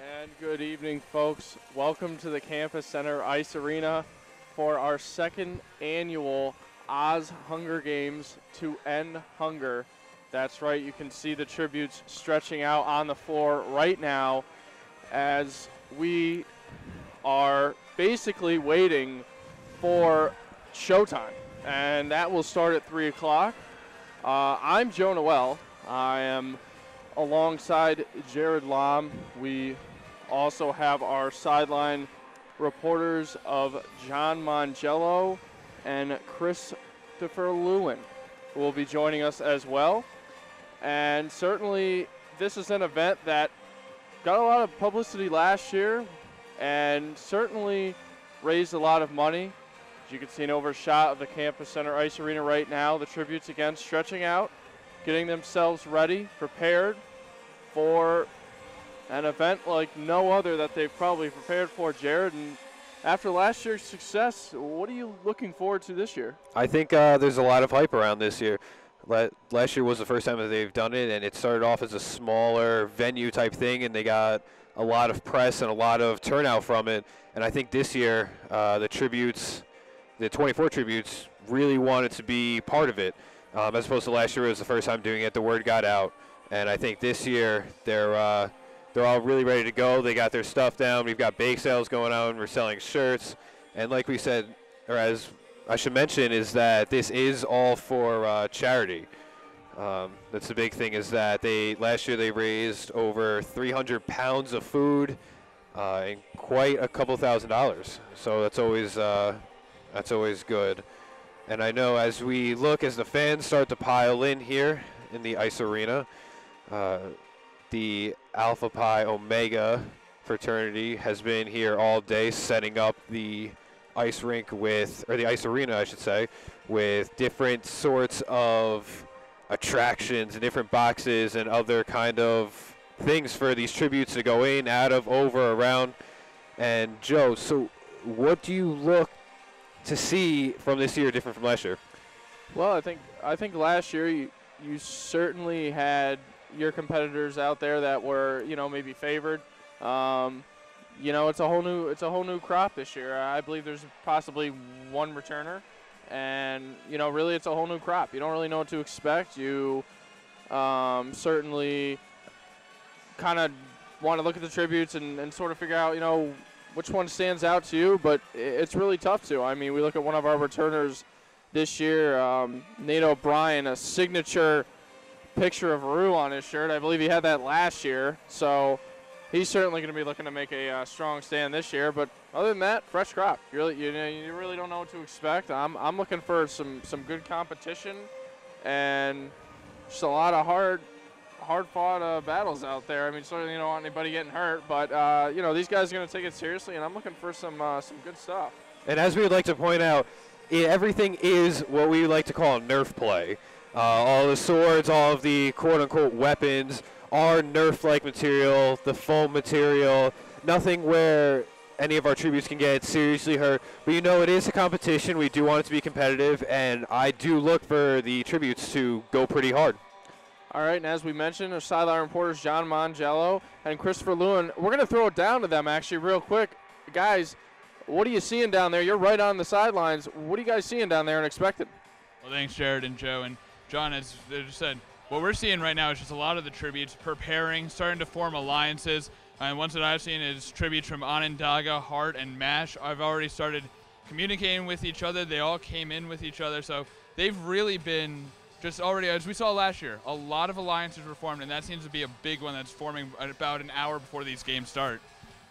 And good evening, folks. Welcome to the Campus Center Ice Arena for our second annual Oz Hunger Games to End Hunger. That's right, you can see the tributes stretching out on the floor right now as we are basically waiting for showtime. And that will start at 3 o'clock. I'm Joe Noel. I am alongside Jared Lom. We also have our sideline reporters of John Mongello and Christopher Lewin, who will be joining us as well. And certainly this is an event that got a lot of publicity last year and certainly raised a lot of money. As you can see an overshot of the Campus Center Ice Arena right now, the tributes again stretching out, getting themselves ready, prepared for an event like no other that they've probably prepared for, Jared. And after last year's success, what are you looking forward to this year? I think there's a lot of hype around this year. Last year was the first time that they've done it, and it started off as a smaller venue type thing, and they got a lot of press and a lot of turnout from it. And I think this year, the 24 tributes, really wanted to be part of it. As opposed to last year, it was the first time doing it. The word got out, and I think this year they're all really ready to go. They got their stuff down. We've got bake sales going on. We're selling shirts, and like we said, or as I should mention, is that this is all for charity. That's the big thing, is that last year they raised over 300 pounds of food and quite a couple $1,000s. So that's always good. And I know as the fans start to pile in here in the ice arena, the Alpha Pi Omega fraternity has been here all day setting up the ice rink the ice arena, I should say, with different sorts of attractions and different boxes and other kind of things for these tributes to go in, out of, over, around. And Joe, so what do you look to see from this year different from last year? Well, I think last year you certainly had your competitors out there that were, maybe favored. It's a whole new crop this year. I believe there's possibly one returner, and really it's a whole new crop. You don't really know what to expect. You certainly kind of want to look at the tributes and sort of figure out which one stands out to you, but it's really tough to. I mean, we look at one of our returners this year, Nate O'Brien, a signature picture of Rue on his shirt. I believe he had that last year, so he's certainly going to be looking to make a strong stand this year. But other than that, fresh crop. You really don't know what to expect. I'm looking for some good competition and just a lot of hard-fought battles out there. I mean, certainly you don't want anybody getting hurt, but these guys are going to take it seriously, and I'm looking for some good stuff. And as we would like to point out, everything is what we like to call Nerf play. All the swords, all of the quote-unquote weapons are Nerf-like material, the foam material, nothing where any of our tributes can get seriously hurt. But it is a competition. We do want it to be competitive, and I do look for the tributes to go pretty hard. All right, and as we mentioned, our sideline reporters John Mongello and Christopher Lewin, we're going to throw it down to them actually real quick. Guys, what are you seeing down there? You're right on the sidelines. What are you guys seeing down there and expecting? Well, thanks, Jared and Joe. And John, as they just said, what we're seeing right now is just a lot of the tributes preparing, starting to form alliances. And ones that I've seen is tributes from Onondaga, Hart, and MASH. I've already started communicating with each other. They all came in with each other. So they've really been just already, as we saw last year, a lot of alliances were formed, and that seems to be a big one that's forming about an hour before these games start.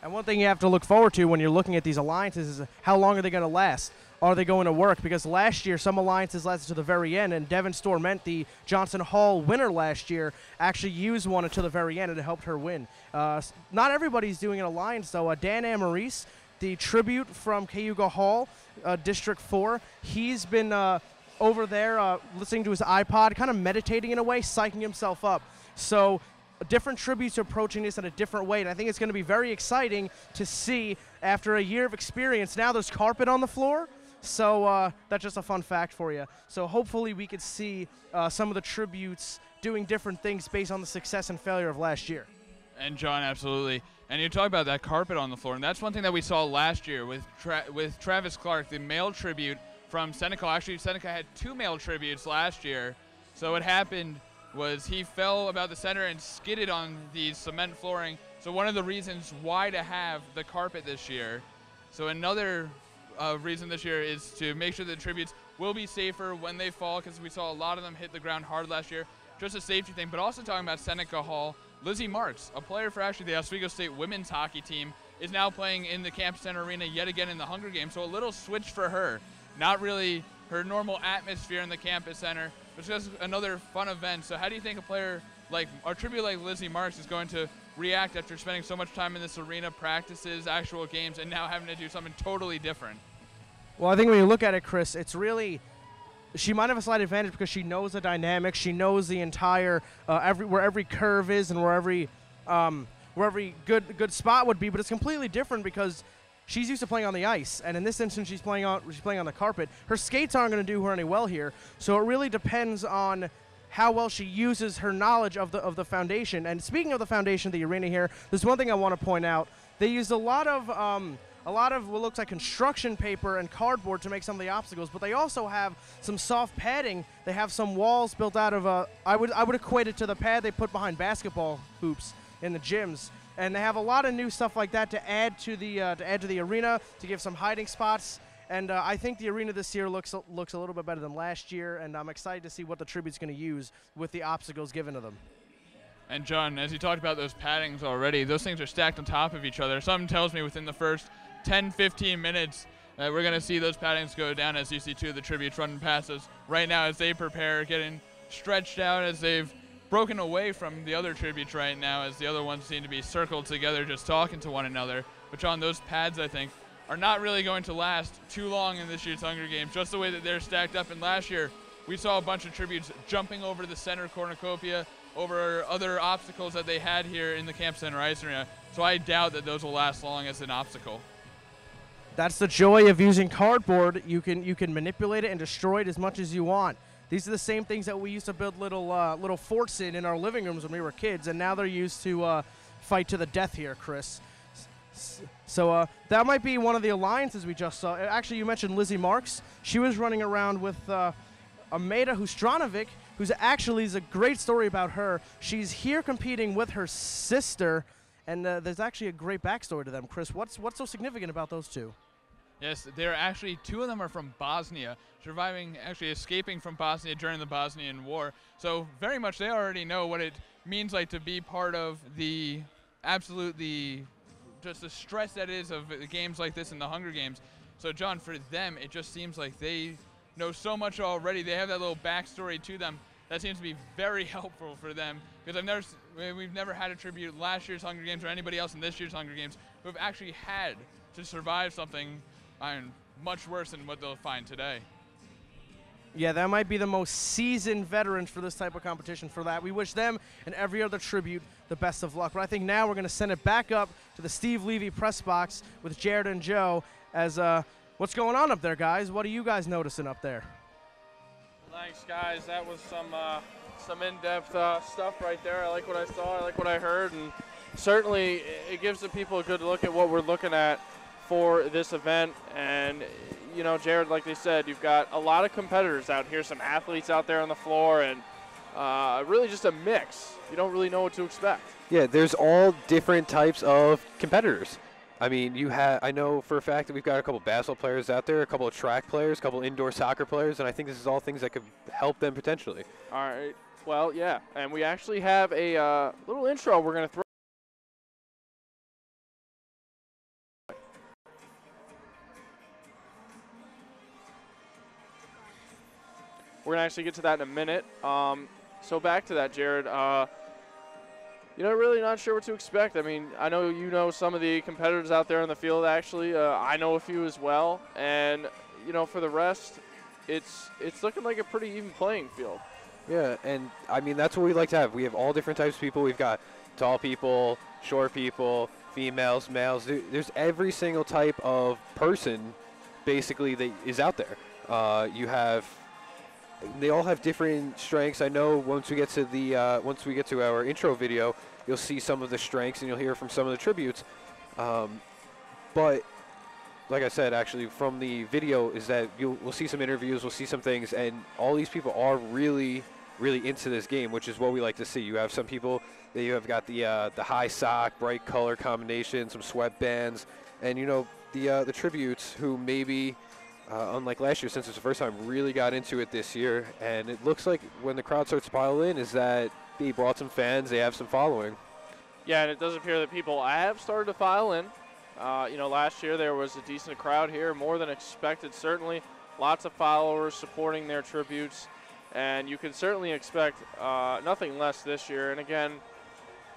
And one thing you have to look forward to when you're looking at these alliances is how long are they going to last? Are they going to work? Because last year, some alliances lasted to the very end, and Devin Storment, the Johnson Hall winner last year, actually used one until the very end, and it helped her win. Not everybody's doing an alliance, though. Dan Amaris, the tribute from Cayuga Hall, District 4, he's been over there listening to his iPod, kind of meditating in a way, psyching himself up. So different tributes are approaching this in a different way, and I think it's going to be very exciting to see after a year of experience. Now there's carpet on the floor, so that's just a fun fact for you. So hopefully we could see some of the tributes doing different things based on the success and failure of last year. And John, absolutely. And you talk about that carpet on the floor, and that's one thing that we saw last year with Travis Clark, the male tribute from Seneca. Actually, Seneca had 2 male tributes last year. So what happened was he fell about the center and skidded on the cement flooring. So one of the reasons why to have the carpet this year. So another reason this year is to make sure the tributes will be safer when they fall, because we saw a lot of them hit the ground hard last year. Just a safety thing, but also talking about Seneca Hall, Lizzie Marks, a player for actually the Oswego State women's hockey team, is now playing in the Campus Center Arena yet again in the Hunger Games. So a little switch for her. Not really her normal atmosphere in the Campus Center, but just another fun event. So how do you think a player like, or tribute like Lizzie Marks is going to react after spending so much time in this arena, practices, actual games, and now having to do something totally different? Well, I think when you look at it, Chris, it's really, she might have a slight advantage because she knows the dynamics. She knows the entire where every curve is and where every good spot would be. But it's completely different because she's used to playing on the ice, and in this instance, she's playing on the carpet. Her skates aren't going to do her any well here. So it really depends on how well she uses her knowledge of the foundation. And speaking of the foundation of the arena here, there's one thing I want to point out. They used a lot of what looks like construction paper and cardboard to make some of the obstacles, but they also have some soft padding. They have some walls built out of I would equate it to the pad they put behind basketball hoops in the gyms. And they have a lot of new stuff like that to add to the arena, to give some hiding spots. And I think the arena this year looks a little bit better than last year, and I'm excited to see what the tribute's going to use with the obstacles given to them. And John, as you talked about those paddings already, those things are stacked on top of each other. Something tells me within the first 10-15 minutes we're going to see those paddings go down as you see 2 of the tributes running past us right now as they prepare, getting stretched out as they've broken away from the other tributes right now, as the other ones seem to be circled together just talking to one another. But John, those pads, I think, are not really going to last too long in this year's Hunger Games, just the way that they're stacked up. And last year we saw a bunch of tributes jumping over the center cornucopia, over other obstacles that they had here in the Camp Center Ice Arena. So I doubt that those will last long as an obstacle. That's the joy of using cardboard. You can manipulate it and destroy it as much as you want. These are the same things that we used to build little forts in our living rooms when we were kids, and now they're used to fight to the death here, Chris. So that might be one of the alliances we just saw. Actually, you mentioned Lizzie Marks. She was running around with Ameda Hustranovic, who's actually is a great story about her. She's here competing with her sister, and there's actually a great backstory to them. Chris, what's so significant about those two? Yes, they're actually, 2 of them are from Bosnia, escaping from Bosnia during the Bosnian War. So very much they already know what it means like to be part of the just the stress that is of games like this in the Hunger Games. So John, for them, it just seems like they know so much already. They have that little backstory to them that seems to be very helpful for them, because we've never had a tribute last year's Hunger Games or anybody else in this year's Hunger Games who have actually had to survive something much worse than what they'll find today. Yeah, that might be the most seasoned veterans for this type of competition for that. We wish them and every other tribute the best of luck. But I think now we're going to send it back up to the Steve Levy press box with Jared and Joe as what's going on up there, guys? What are you guys noticing up there? Thanks, guys. That was some in-depth stuff right there. I like what I saw. I like what I heard. And certainly it gives the people a good look at what we're looking at for this event. And you know, Jared, like they said, you've got a lot of competitors out here, some athletes out there on the floor, and really just a mix. You don't really know what to expect. Yeah, there's all different types of competitors. I mean, I know for a fact that we've got a couple basketball players out there, a couple of track players, a couple of indoor soccer players, and I think this is all things that could help them potentially. All right. Well, yeah, and we actually have a little intro we're going to throw. We're going to actually get to that in a minute. So back to that, Jared. Really not sure what to expect. I mean, I know you know some of the competitors out there in the field, actually. I know a few as well. And, for the rest, it's looking like a pretty even playing field. Yeah, and, I mean, that's what we like to have. We have all different types of people. We've got tall people, short people, females, males. There's every single type of person, basically, that is out there. They all have different strengths. I know once we get to our intro video, you'll see some of the strengths and you'll hear from some of the tributes. But like I said, actually, from the video is that we'll see some interviews, we'll see some things, and all these people are really, really into this game, which is what we like to see. You have some people that you have got the high sock, bright color combination, some sweatbands, and the tributes who maybe, unlike last year, since it's the first time, really got into it this year. And it looks like when the crowd starts to pile in, is that they brought some fans, they have some following. Yeah, and it does appear that people have started to file in. Last year there was a decent crowd here, more than expected, certainly. Lots of followers supporting their tributes, and you can certainly expect nothing less this year. And again,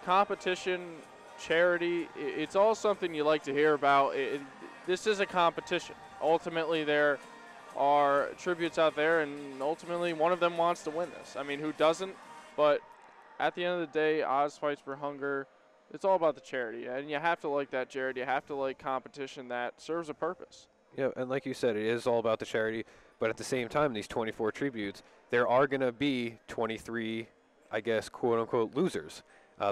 competition, charity, it's all something you like to hear about. This is a competition. Ultimately, there are tributes out there, and ultimately one of them wants to win this. I mean, who doesn't? But at the end of the day, Oz Fights for Hunger, it's all about the charity, and you have to like that charity. You have to like competition that serves a purpose. Yeah, and like you said, it is all about the charity, but at the same time, these 24 tributes, there are going to be 23, I guess, quote-unquote losers.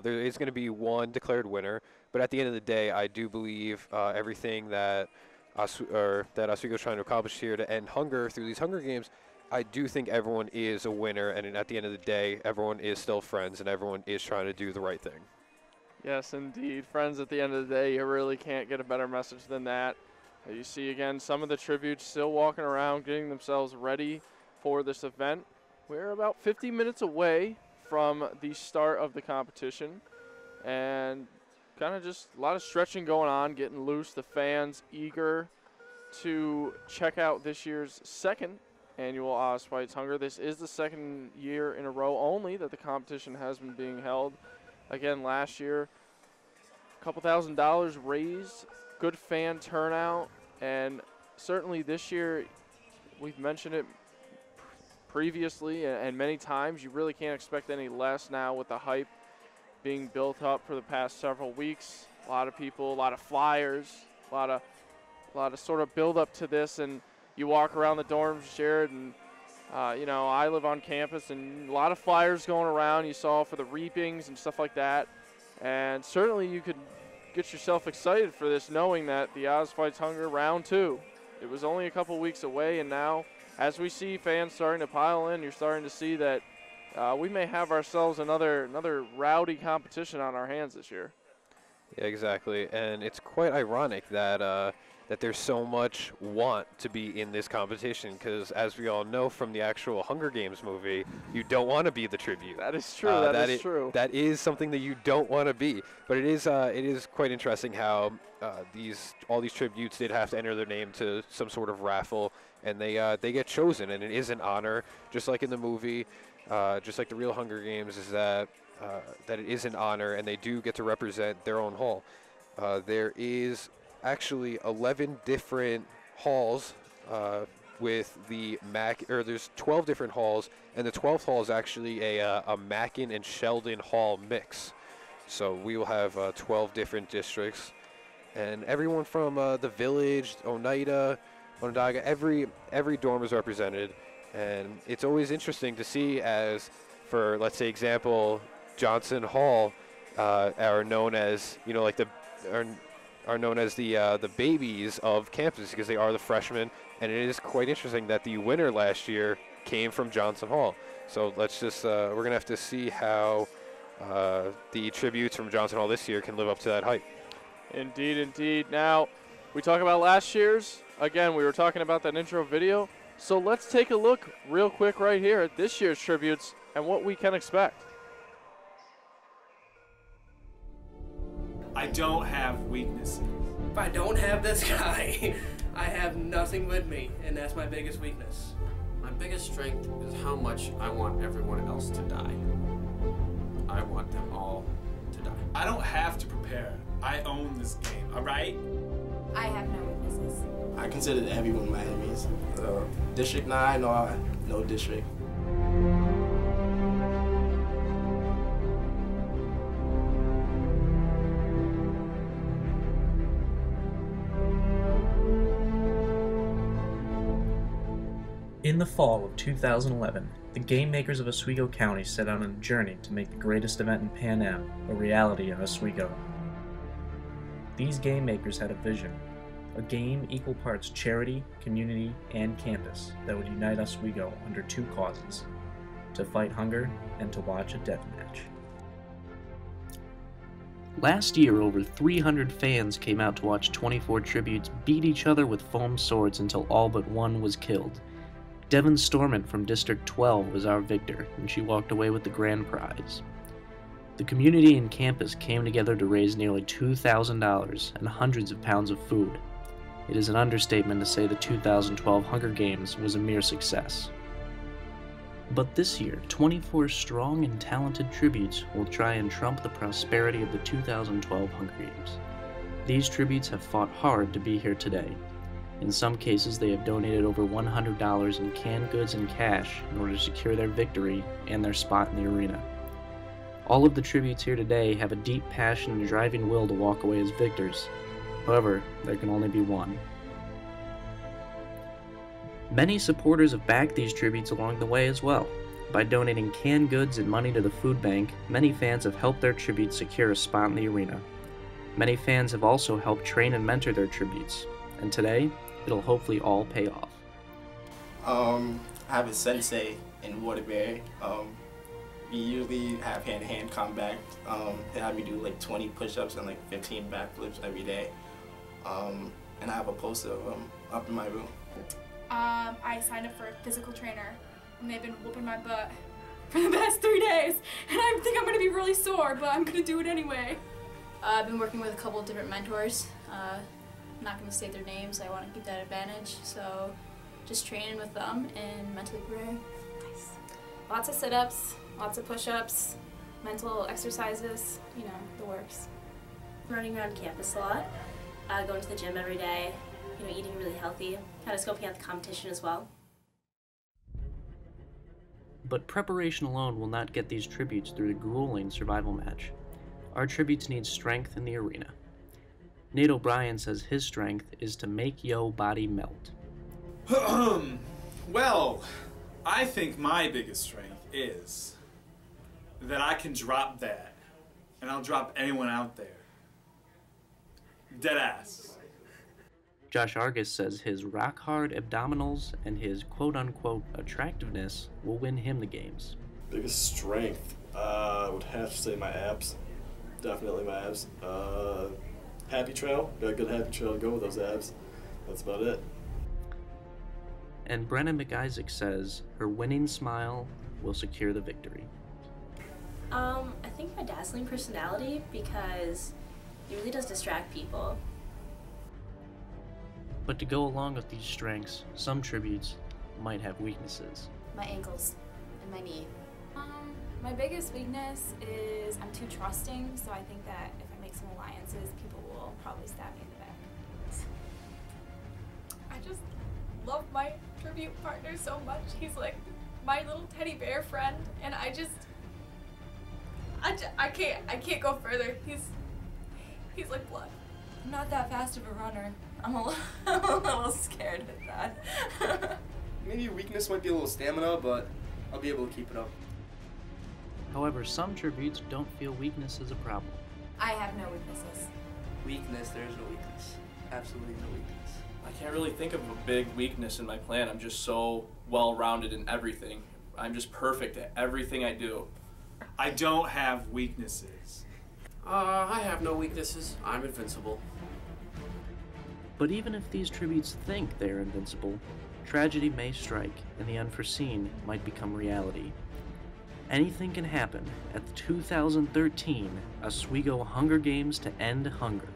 There is going to be one declared winner, but at the end of the day, I do believe everything that Oswego is trying to accomplish here to end hunger through these Hunger Games, I do think everyone is a winner, and at the end of the day, everyone is still friends, and everyone is trying to do the right thing. Yes, indeed. Friends, at the end of the day, you really can't get a better message than that. You see, again, some of the tributes still walking around, getting themselves ready for this event. We're about 50 minutes away from the start of the competition, and kind of just a lot of stretching going on, getting loose. The fans eager to check out this year's second annual Oz Fights Hunger. This is the second year in a row only that the competition has been being held. Again, last year, a couple $1,000s raised, good fan turnout, and certainly this year, we've mentioned it previously and many times, you really can't expect any less now with the hype being built up for the past several weeks. A lot of people, a lot of flyers, a lot of sort of build up to this, and you walk around the dorms, Jared, and I live on campus, and a lot of flyers going around you saw for the reapings and stuff like that. And certainly you could get yourself excited for this, knowing that the Oz Fights Hunger Round 2, it was only a couple weeks away, and now as we see fans starting to pile in, you're starting to see that we may have ourselves another rowdy competition on our hands this year. Yeah, exactly. And it's quite ironic that that there's so much want to be in this competition, because as we all know from the actual Hunger Games movie, you don't want to be the tribute. That is true. That is true. That is something that you don't want to be. But it is quite interesting how all these tributes did have to enter their name to some sort of raffle, and they get chosen, and it is an honor, just like in the movie, just like the real Hunger Games, is that it is an honor, and they do get to represent their own hall. There is actually 11 different halls with the there's 12 different halls, and the 12th hall is actually a Mackin and Sheldon hall mix. So we will have 12 different districts, and everyone from the village, Oneida, Onondaga, every dorm is represented, and it's always interesting to see as, for let's say example, Johnson Hall are known as are known as the babies of campus because they are the freshmen, and it is quite interesting that the winner last year came from Johnson Hall. So let's just we're gonna have to see how the tributes from Johnson Hall this year can live up to that hype. Indeed, indeed. Now, we talk about last year's. Again, we were talking about that intro video. So let's take a look real quick right here at this year's tributes and what we can expect. I don't have weaknesses. If I don't have this guy, I have nothing with me, and that's my biggest weakness. My biggest strength is how much I want everyone else to die. I want them all to die. I don't have to prepare. I own this game, all right? I have no weaknesses. I consider everyone my enemies. District 9 or no district. In the fall of 2011, the game makers of Oswego County set out on a journey to make the greatest event in Pan Am a reality in Oswego. These game makers had a vision, a game equal parts charity, community, and campus that would unite Oswego under two causes: to fight hunger and to watch a death match. Last year, over 300 fans came out to watch 24 tributes beat each other with foam swords until all but one was killed. Devin Stormont from District 12 was our victor, and she walked away with the grand prize. The community and campus came together to raise nearly $2,000 and hundreds of pounds of food. It is an understatement to say the 2012 Hunger Games was a mere success. But this year, 24 strong and talented tributes will try and trump the prosperity of the 2012 Hunger Games. These tributes have fought hard to be here today. In some cases, they have donated over $100 in canned goods and cash in order to secure their victory and their spot in the arena. All of the tributes here today have a deep passion and driving will to walk away as victors. However, there can only be one. Many supporters have backed these tributes along the way as well. By donating canned goods and money to the food bank, many fans have helped their tributes secure a spot in the arena. Many fans have also helped train and mentor their tributes, and today, it'll hopefully all pay off. I have a sensei in Waterbury. We usually have hand-to-hand combat. They have me do like 20 push-ups and like 15 backflips every day. And I have a poster of them up in my room. I signed up for a physical trainer, and they've been whooping my butt for the past 3 days, and I think I'm going to be really sore, but I'm going to do it anyway. I've been working with a couple of different mentors. I'm not going to say their names, I want to keep that advantage, so just training with them and mentally preparing. Nice. Lots of sit-ups, lots of push-ups, mental exercises, you know, the works. Running around campus a lot, going to the gym every day, you know, eating really healthy, kind of scoping out the competition as well. But preparation alone will not get these tributes through the grueling survival match. Our tributes need strength in the arena. Nate O'Brien says his strength is to make yo body melt. Well, I think my biggest strength is that I can drop that, and I'll drop anyone out there. Dead ass. Josh Argus says his rock-hard abdominals and his quote-unquote attractiveness will win him the games. Biggest strength? I would have to say my abs. Definitely my abs. Happy trail. Got a good happy trail to go with those abs. That's about it. And Brenna McIsaac says her winning smile will secure the victory. I think my dazzling personality, because it really does distract people. But to go along with these strengths, some tributes might have weaknesses. My ankles and my knee. My biggest weakness is I'm too trusting, so I think that if I make some alliances, people will probably stab me in the back. I just love my tribute partner so much. He's like my little teddy bear friend, and I can't go further. He's like blood. I'm not that fast of a runner. I'm a little scared of that. Maybe your weakness might be a little stamina, but I'll be able to keep it up. However, some tributes don't feel weakness as a problem. I have no weaknesses. Weakness, there's no weakness. Absolutely no weakness. I can't really think of a big weakness in my plan. I'm just so well-rounded in everything. I'm just perfect at everything I do. I don't have weaknesses. I have no weaknesses. I'm invincible. But even if these tributes think they're invincible, tragedy may strike and the unforeseen might become reality. Anything can happen at the 2013 Oswego Hunger Games to End Hunger.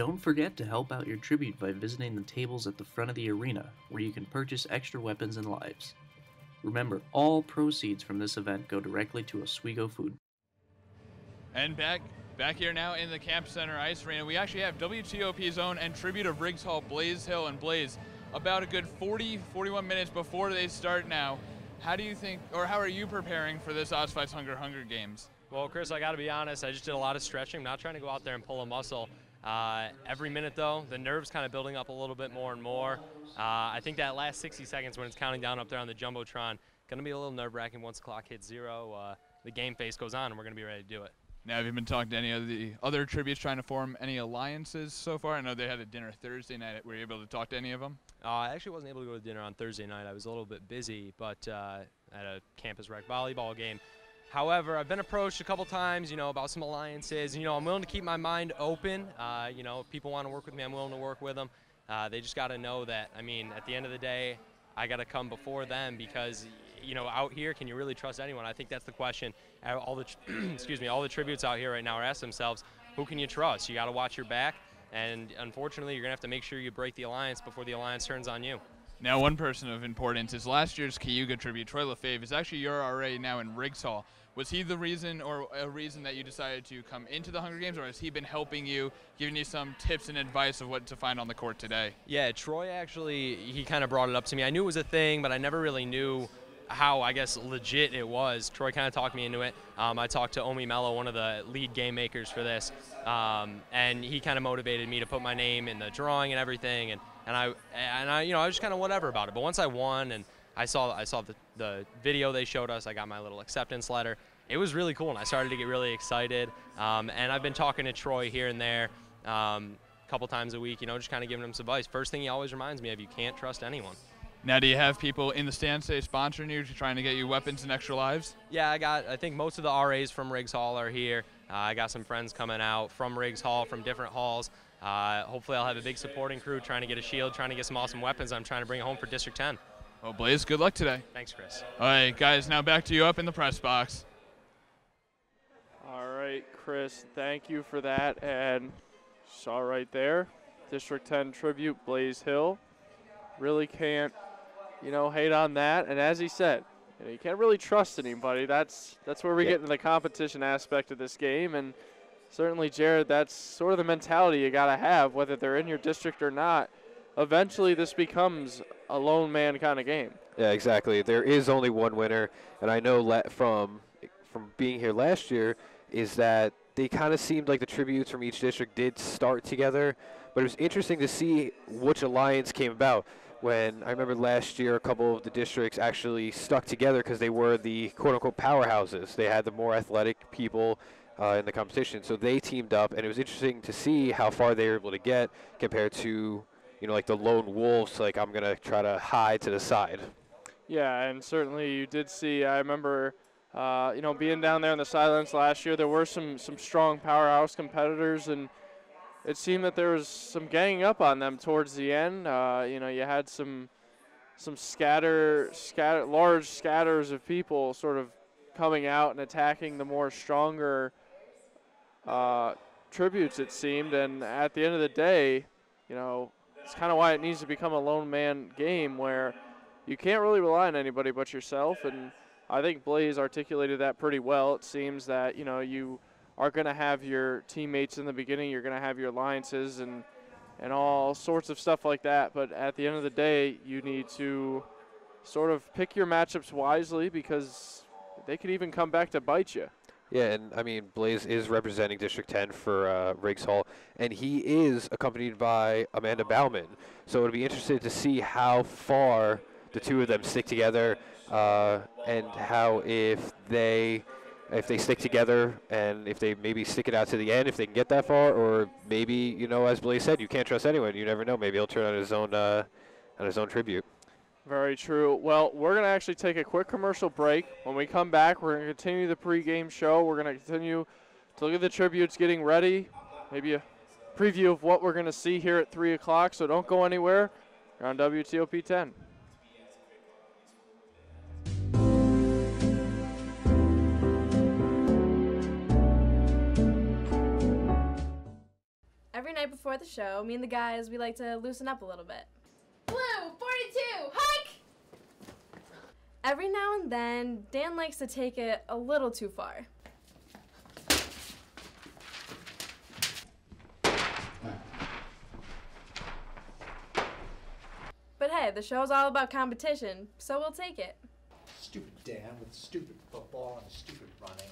Don't forget to help out your tribute by visiting the tables at the front of the arena, where you can purchase extra weapons and lives. Remember, all proceeds from this event go directly to Oswego Food. And back here now in the Camp Center Ice Arena, we actually have WTOP's own and tribute of Riggs Hall, Blaze Hill. And Blaze, about a good 41 minutes before they start now, how do you think, or how are you preparing for this Oz Fights Hunger Games? Well, Chris, I got to be honest, I just did a lot of stretching. I'm not trying to go out there and pull a muscle. Every minute, though, the nerves kind of building up a little bit more and more. I think that last 60 seconds when it's counting down up there on the Jumbotron, going to be a little nerve-wracking once the clock hits 0. The game face goes on, and we're going to be ready to do it. Now, have you been talking to any of the other tributes trying to form any alliances so far? I know they had a dinner Thursday night. Were you able to talk to any of them? I actually wasn't able to go to dinner on Thursday night. I was a little bit busy, but at a campus rec volleyball game. However, I've been approached a couple times, about some alliances. I'm willing to keep my mind open. If people want to work with me, I'm willing to work with them. They just got to know that, at the end of the day, I got to come before them because, out here, can you really trust anyone? I think that's the question. All the, all the tributes out here right now are asking themselves, who can you trust? You got to watch your back, and unfortunately, you're going to have to make sure you break the alliance before the alliance turns on you. Now, one person of importance is last year's Cayuga tribute, Troy LaFave, is actually your RA now in Riggs Hall. Was he the reason or a reason that you decided to come into the Hunger Games, or has he been helping you, giving you some tips and advice of what to find on the court today? Yeah, Troy actually, he kind of brought it up to me. I knew it was a thing, but I never really knew how, legit it was. Troy kind of talked me into it. I talked to Omi Mello, one of the lead game makers for this, and he kind of motivated me to put my name in the drawing and everything, and I was just kind of whatever about it. But once I won and I saw the video they showed us, I got my little acceptance letter. It was really cool, and I started to get really excited. And I've been talking to Troy here and there a couple times a week, just kind of giving him some advice. First thing he always reminds me of, you can't trust anyone. Now, do you have people in the stands today sponsoring you, trying to get you weapons and extra lives? Yeah, I think most of the RAs from Riggs Hall are here. I got some friends coming out from Riggs Hall, from different halls. Hopefully I'll have a big supporting crew trying to get a shield, trying to get some awesome weapons. I'm trying to bring it home for District 10. Well, Blaze, good luck today. Thanks, Chris. All right, guys, now back to you up in the press box. All right, Chris, thank you for that. And saw right there, District 10 tribute, Blaze Hill. Really can't, hate on that. And as he said, you can't really trust anybody. That's where we get into the competition aspect of this game. And certainly, Jared, that's sort of the mentality you got to have, whether they're in your district or not. Eventually, this becomes a lone man kind of game. Yeah, exactly. There is only one winner, and I know from being here last year is that they kind of seemed like the tributes from each district did start together, but it was interesting to see which alliance came about. When I remember last year, a couple of the districts actually stuck together because they were the quote-unquote powerhouses. They had the more athletic people in the competition, so they teamed up, and it was interesting to see how far they were able to get compared to like the lone wolves, like I'm going to try to hide to the side. Yeah, and certainly you did see, I remember, being down there in the sidelines last year, there were some strong powerhouse competitors, and it seemed that there was some ganging up on them towards the end. You had some large scatters of people sort of coming out and attacking the more stronger tributes, it seemed, and at the end of the day, it's kind of why it needs to become a lone man game where you can't really rely on anybody but yourself, and I think Blaze articulated that pretty well. It seems that, you are going to have your teammates in the beginning, you're going to have your alliances and all sorts of stuff like that, but at the end of the day, you need to sort of pick your matchups wisely because they could even come back to bite you. Yeah, and Blaze is representing District 10 for Riggs Hall, and he is accompanied by Amanda Bauman. So it'll be interesting to see how far the two of them stick together, and how if they stick together and if they maybe stick it out to the end, if they can get that far, or maybe as Blaze said, you can't trust anyone. You never know. Maybe he'll turn on his own tribute. Very true. Well, we're going to actually take a quick commercial break. When we come back, we're going to continue the pregame show. We're going to continue to look at the tributes getting ready, maybe a preview of what we're going to see here at 3 o'clock, so don't go anywhere. You're on WTOP 10. Every night before the show, me and the guys, we like to loosen up a little bit. Blue, 42, hike! Every now and then, Dan likes to take it a little too far. But hey, the show's all about competition, so we'll take it. Stupid Dan with stupid football and stupid running.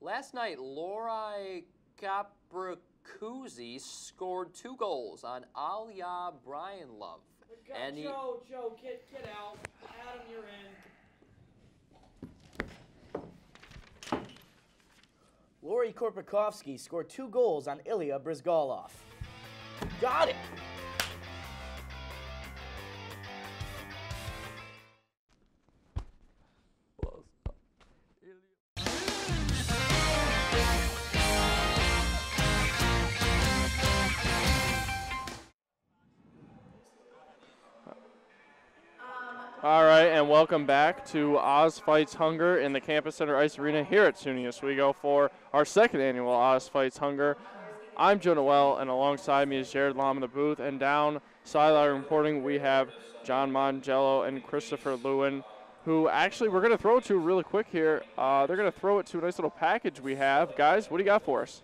Last night, Lori Capricuzzi scored 2 goals on Aliyah Brian Love. And Joe, get out. Adam, you're in. Lori Korpakovsky scored 2 goals on Ilya Brizgalov. Got it! All right, and welcome back to Oz Fights Hunger in the Campus Center Ice Arena here at SUNY Oswego for our 2nd annual Oz Fights Hunger. I'm Joe Noel, and alongside me is Jared Lom in the booth, and down sideline reporting we have John Mongello and Christopher Lewin, who actually we're going to throw to really quick here. They're going to throw it to a nice little package we have. Guys, what do you got for us?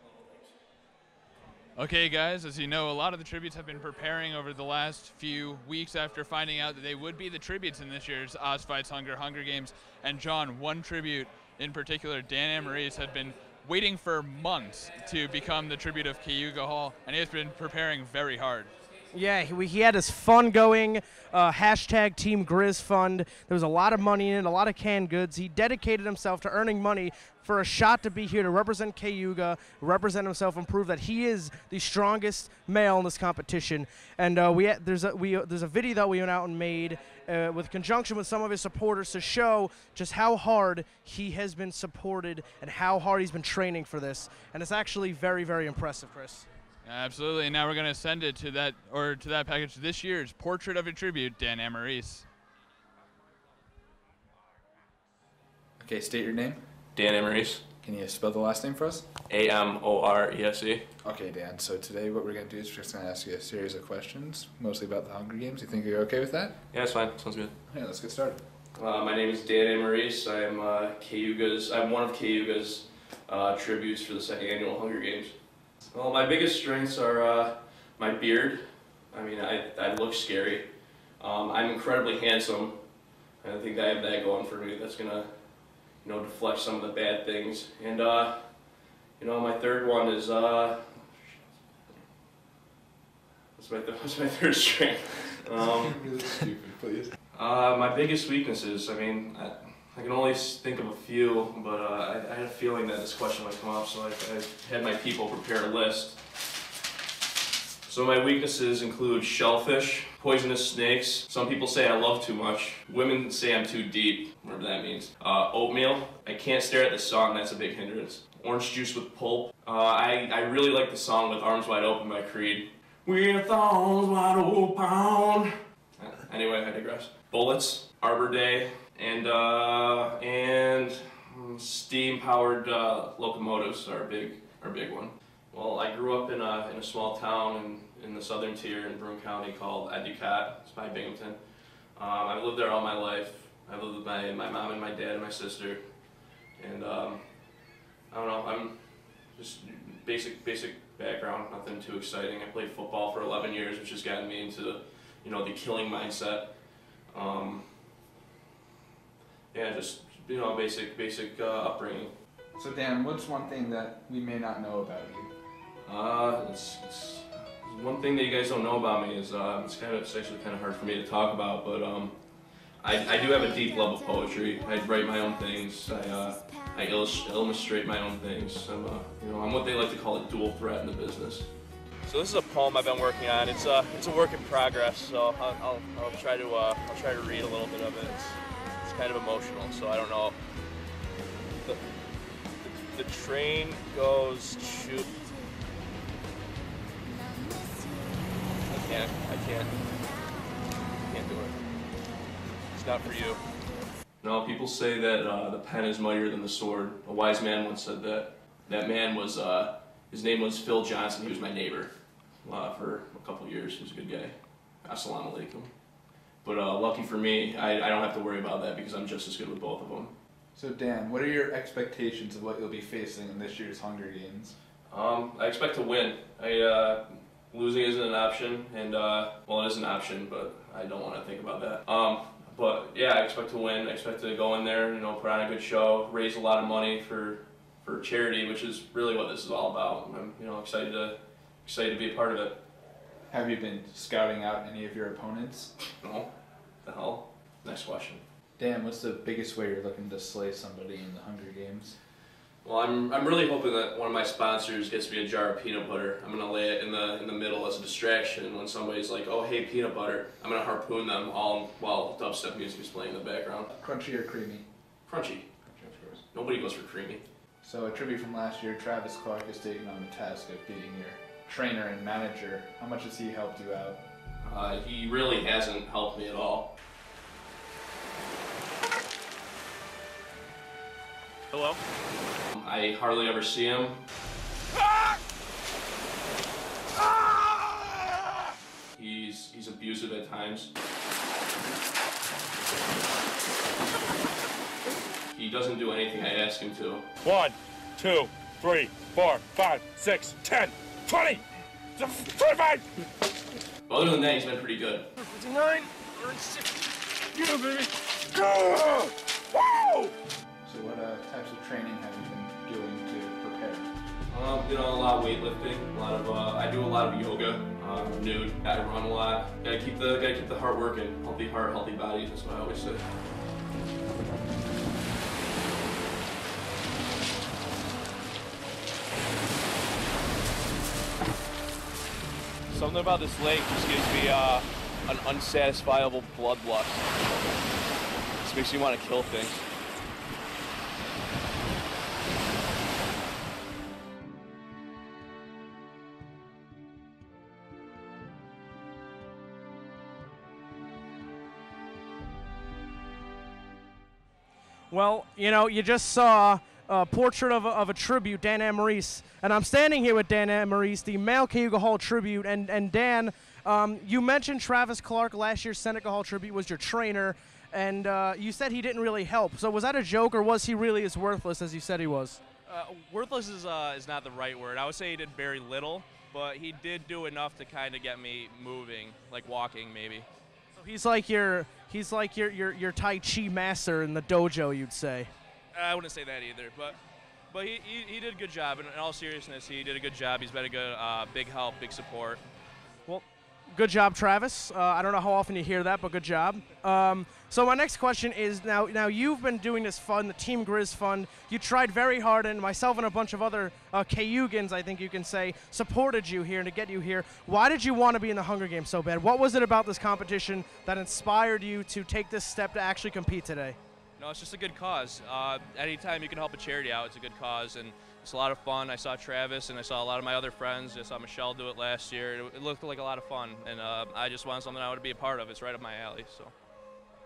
Okay, guys, as you know, a lot of the tributes have been preparing over the last few weeks after finding out that they would be the tributes in this year's Oz Fights Hunger Games. And John, one tribute in particular, Dan Amaris, had been waiting for months to become the tribute of Cayuga Hall, and he has been preparing very hard. Yeah, he had his fund going, hashtag Team Grizz Fund. There was a lot of money in it, a lot of canned goods. He dedicated himself to earning money for a shot to be here to represent Cayuga, represent himself, and prove that he is the strongest male in this competition. And there's a video that we went out and made with conjunction with some of his supporters to show just how hard he has been supported and how hard he's been training for this. And it's actually very, very impressive, Chris. Absolutely, and now we're going to send it to that package, this year's Portrait of a Tribute, Dan Amaris. Okay, state your name. Dan Amaris. Can you spell the last name for us? Amorese. Okay, Dan, so today what we're going to do is we're just going to ask you a series of questions, mostly about the Hunger Games. You think you're okay with that? Yeah, that's fine. Sounds good. Okay, let's get started. My name is Dan Amaris. I'm one of Cayuga's tributes for the 2nd annual Hunger Games. Well, my biggest strengths are my beard. I mean, I look scary. I'm incredibly handsome. I think I have that going for me. That's gonna, deflect some of the bad things. And my third one is what's my third strength? Really stupid, please. My biggest weaknesses. I mean, I can only think of a few, but I had a feeling that this question might come up, so I had my people prepare a list. So my weaknesses include shellfish, poisonous snakes. Some people say I love too much. Women say I'm too deep, whatever that means. Oatmeal. I can't stare at the sun, that's a big hindrance. Orange juice with pulp. I really like the song with Arms Wide Open by Creed. With arms wide open. Anyway, I digress. Bullets, Arbor Day, and steam-powered locomotives are a big one. Well, I grew up in a small town in the southern tier in Broome County called Educat. It's by Binghamton. I've lived there all my life. I lived with my mom and my dad and my sister. And I don't know, I'm just basic background, nothing too exciting. I played football for 11 years, which has gotten me into the killing mindset. Yeah, just basic upbringing. So Dan, what's one thing that we may not know about you? It's one thing that you guys don't know about me is it's actually kind of hard for me to talk about, but I do have a deep love of poetry. I write my own things. I illustrate my own things. I'm what they like to call a dual threat in the business. So this is a poem I've been working on. It's a work in progress. So I'll try to read a little bit of it. It's kind of emotional. So I don't know. The train goes to. I can't do it. It's not for you. No, people say that the pen is mightier than the sword. A wise man once said that. That man was, his name was Phil Johnson. He was my neighbor for a couple years. He was a good guy. Assalamu alaikum. But lucky for me, I don't have to worry about that because I'm just as good with both of them. So Dan, what are your expectations of what you'll be facing in this year's Hunger Games? I expect to win. Losing isn't an option, and well, it is an option, but I don't want to think about that. But yeah, I expect to win. I expect to go in there, put on a good show, raise a lot of money for charity, which is really what this is all about. I'm excited to be a part of it. Have you been scouting out any of your opponents? No. The hell? Next question. Dan, what's the biggest way you're looking to slay somebody in the Hunger Games? Well, I'm really hoping that one of my sponsors gets me a jar of peanut butter. I'm gonna lay it in the middle as a distraction, and when somebody's like, "Oh, hey, peanut butter," I'm gonna harpoon them all while dubstep music is playing in the background. Crunchy or creamy? Crunchy. Of course. Nobody goes for creamy. So a tribute from last year, Travis Clark has taken on the task of being your trainer and manager. How much has he helped you out? He really hasn't helped me at all. Hello? I hardly ever see him. He's abusive at times. He doesn't do anything I ask him to. 1, 2, 3, 4, 5, 6, 10, 20, 25! Other than that, he's been pretty good. 59, 36, go, baby! Go! Woo! So what types of training have you been doing to prepare? A lot of weightlifting, I do a lot of yoga, nude, I run a lot. Gotta keep the heart working. Healthy heart, healthy body, that's what I always say. Something about this lake just gives me an unsatisfiable bloodlust. Just makes me want to kill things. Well, you just saw a portrait of a tribute, Dan Maurice, and I'm standing here with Dan Maurice, the male Cayuga Hall tribute, and Dan, you mentioned Travis Clark, last year's Seneca Hall tribute, was your trainer, and you said he didn't really help. So was that a joke, or was he really as worthless as you said he was? Worthless is not the right word. I would say he did very little, but he did do enough to kind of get me moving, like walking maybe. So he's like your Tai Chi master in the dojo, you'd say. I wouldn't say that either, but he did a good job. In all seriousness, he did a good job. He's been a good big help, big support. Well, good job, Travis. I don't know how often you hear that, but good job. So my next question is, now you've been doing this fund, the Team Grizz Fund. You tried very hard, and myself and a bunch of other Cayugans, I think you can say, supported you here and to get you here. Why did you want to be in the Hunger Games so bad? What was it about this competition that inspired you to take this step to actually compete today? No, it's just a good cause. Anytime you can help a charity out, it's a good cause, and it's a lot of fun. I saw Travis, and I saw a lot of my other friends. I saw Michelle do it last year. It looked like a lot of fun, and I just wanted something I would be a part of. It's right up my alley.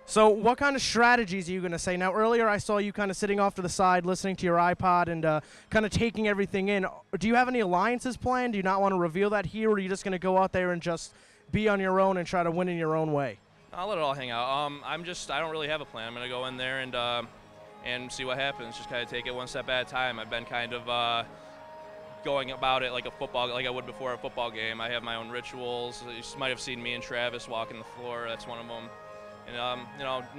So what kind of strategies are you going to say? Now, earlier I saw you kind of sitting off to the side, listening to your iPod and kind of taking everything in. Do you have any alliances planned? Do you not want to reveal that here, or are you just going to go out there and just be on your own and try to win in your own way? I'll let it all hang out. I don't really have a plan. I'm going to go in there and see what happens. Just kind of take it one step at a time. I've been kind of going about it like I would before a football game. I have my own rituals. You might have seen me and Travis walking the floor. That's one of them. And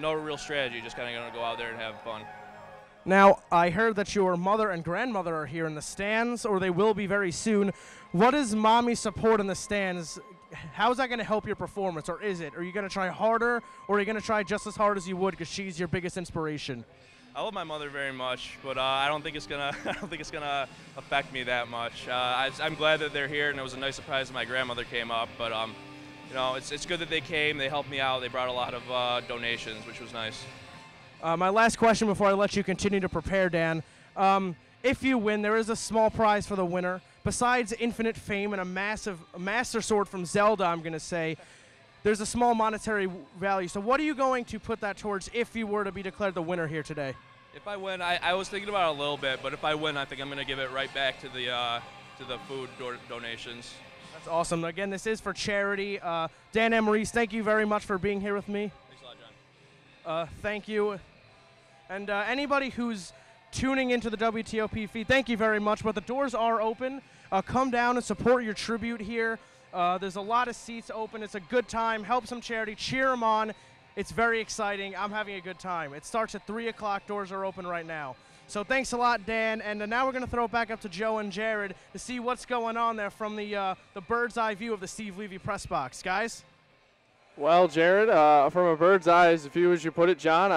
no real strategy, just kind of going to go out there and have fun. Now, I heard that your mother and grandmother are here in the stands, or they will be very soon. What is mommy's support in the stands? How is that going to help your performance, or is it? Are you going to try harder, or are you going to try just as hard as you would because she's your biggest inspiration? I love my mother very much, but I don't think it's gonna affect me that much. I'm glad that they're here, and it was a nice surprise that my grandmother came up. But it's good that they came. They helped me out. They brought a lot of donations, which was nice. My last question before I let you continue to prepare, Dan. If you win, there is a small prize for the winner. Besides infinite fame and a Master Sword from Zelda, I'm going to say, there's a small monetary value. So what are you going to put that towards if you were to be declared the winner here today? If I win, I was thinking about it a little bit, but if I win, I think I'm going to give it right back to the food donations. That's awesome. Again, this is for charity. Dan and Maurice, thank you very much for being here with me. Thanks a lot, John. Thank you. And anybody who's tuning into the WTOP feed, thank you very much. But the doors are open. Come down and support your tribute here. There's a lot of seats open. It's a good time. Help some charity. Cheer them on. It's very exciting. I'm having a good time. It starts at 3 o'clock. Doors are open right now. So thanks a lot, Dan. And now we're going to throw it back up to Joe and Jared to see what's going on there from the bird's eye view of the Steve Levy press box. Guys? Well, Jared, from a bird's eye view, as you put it, John,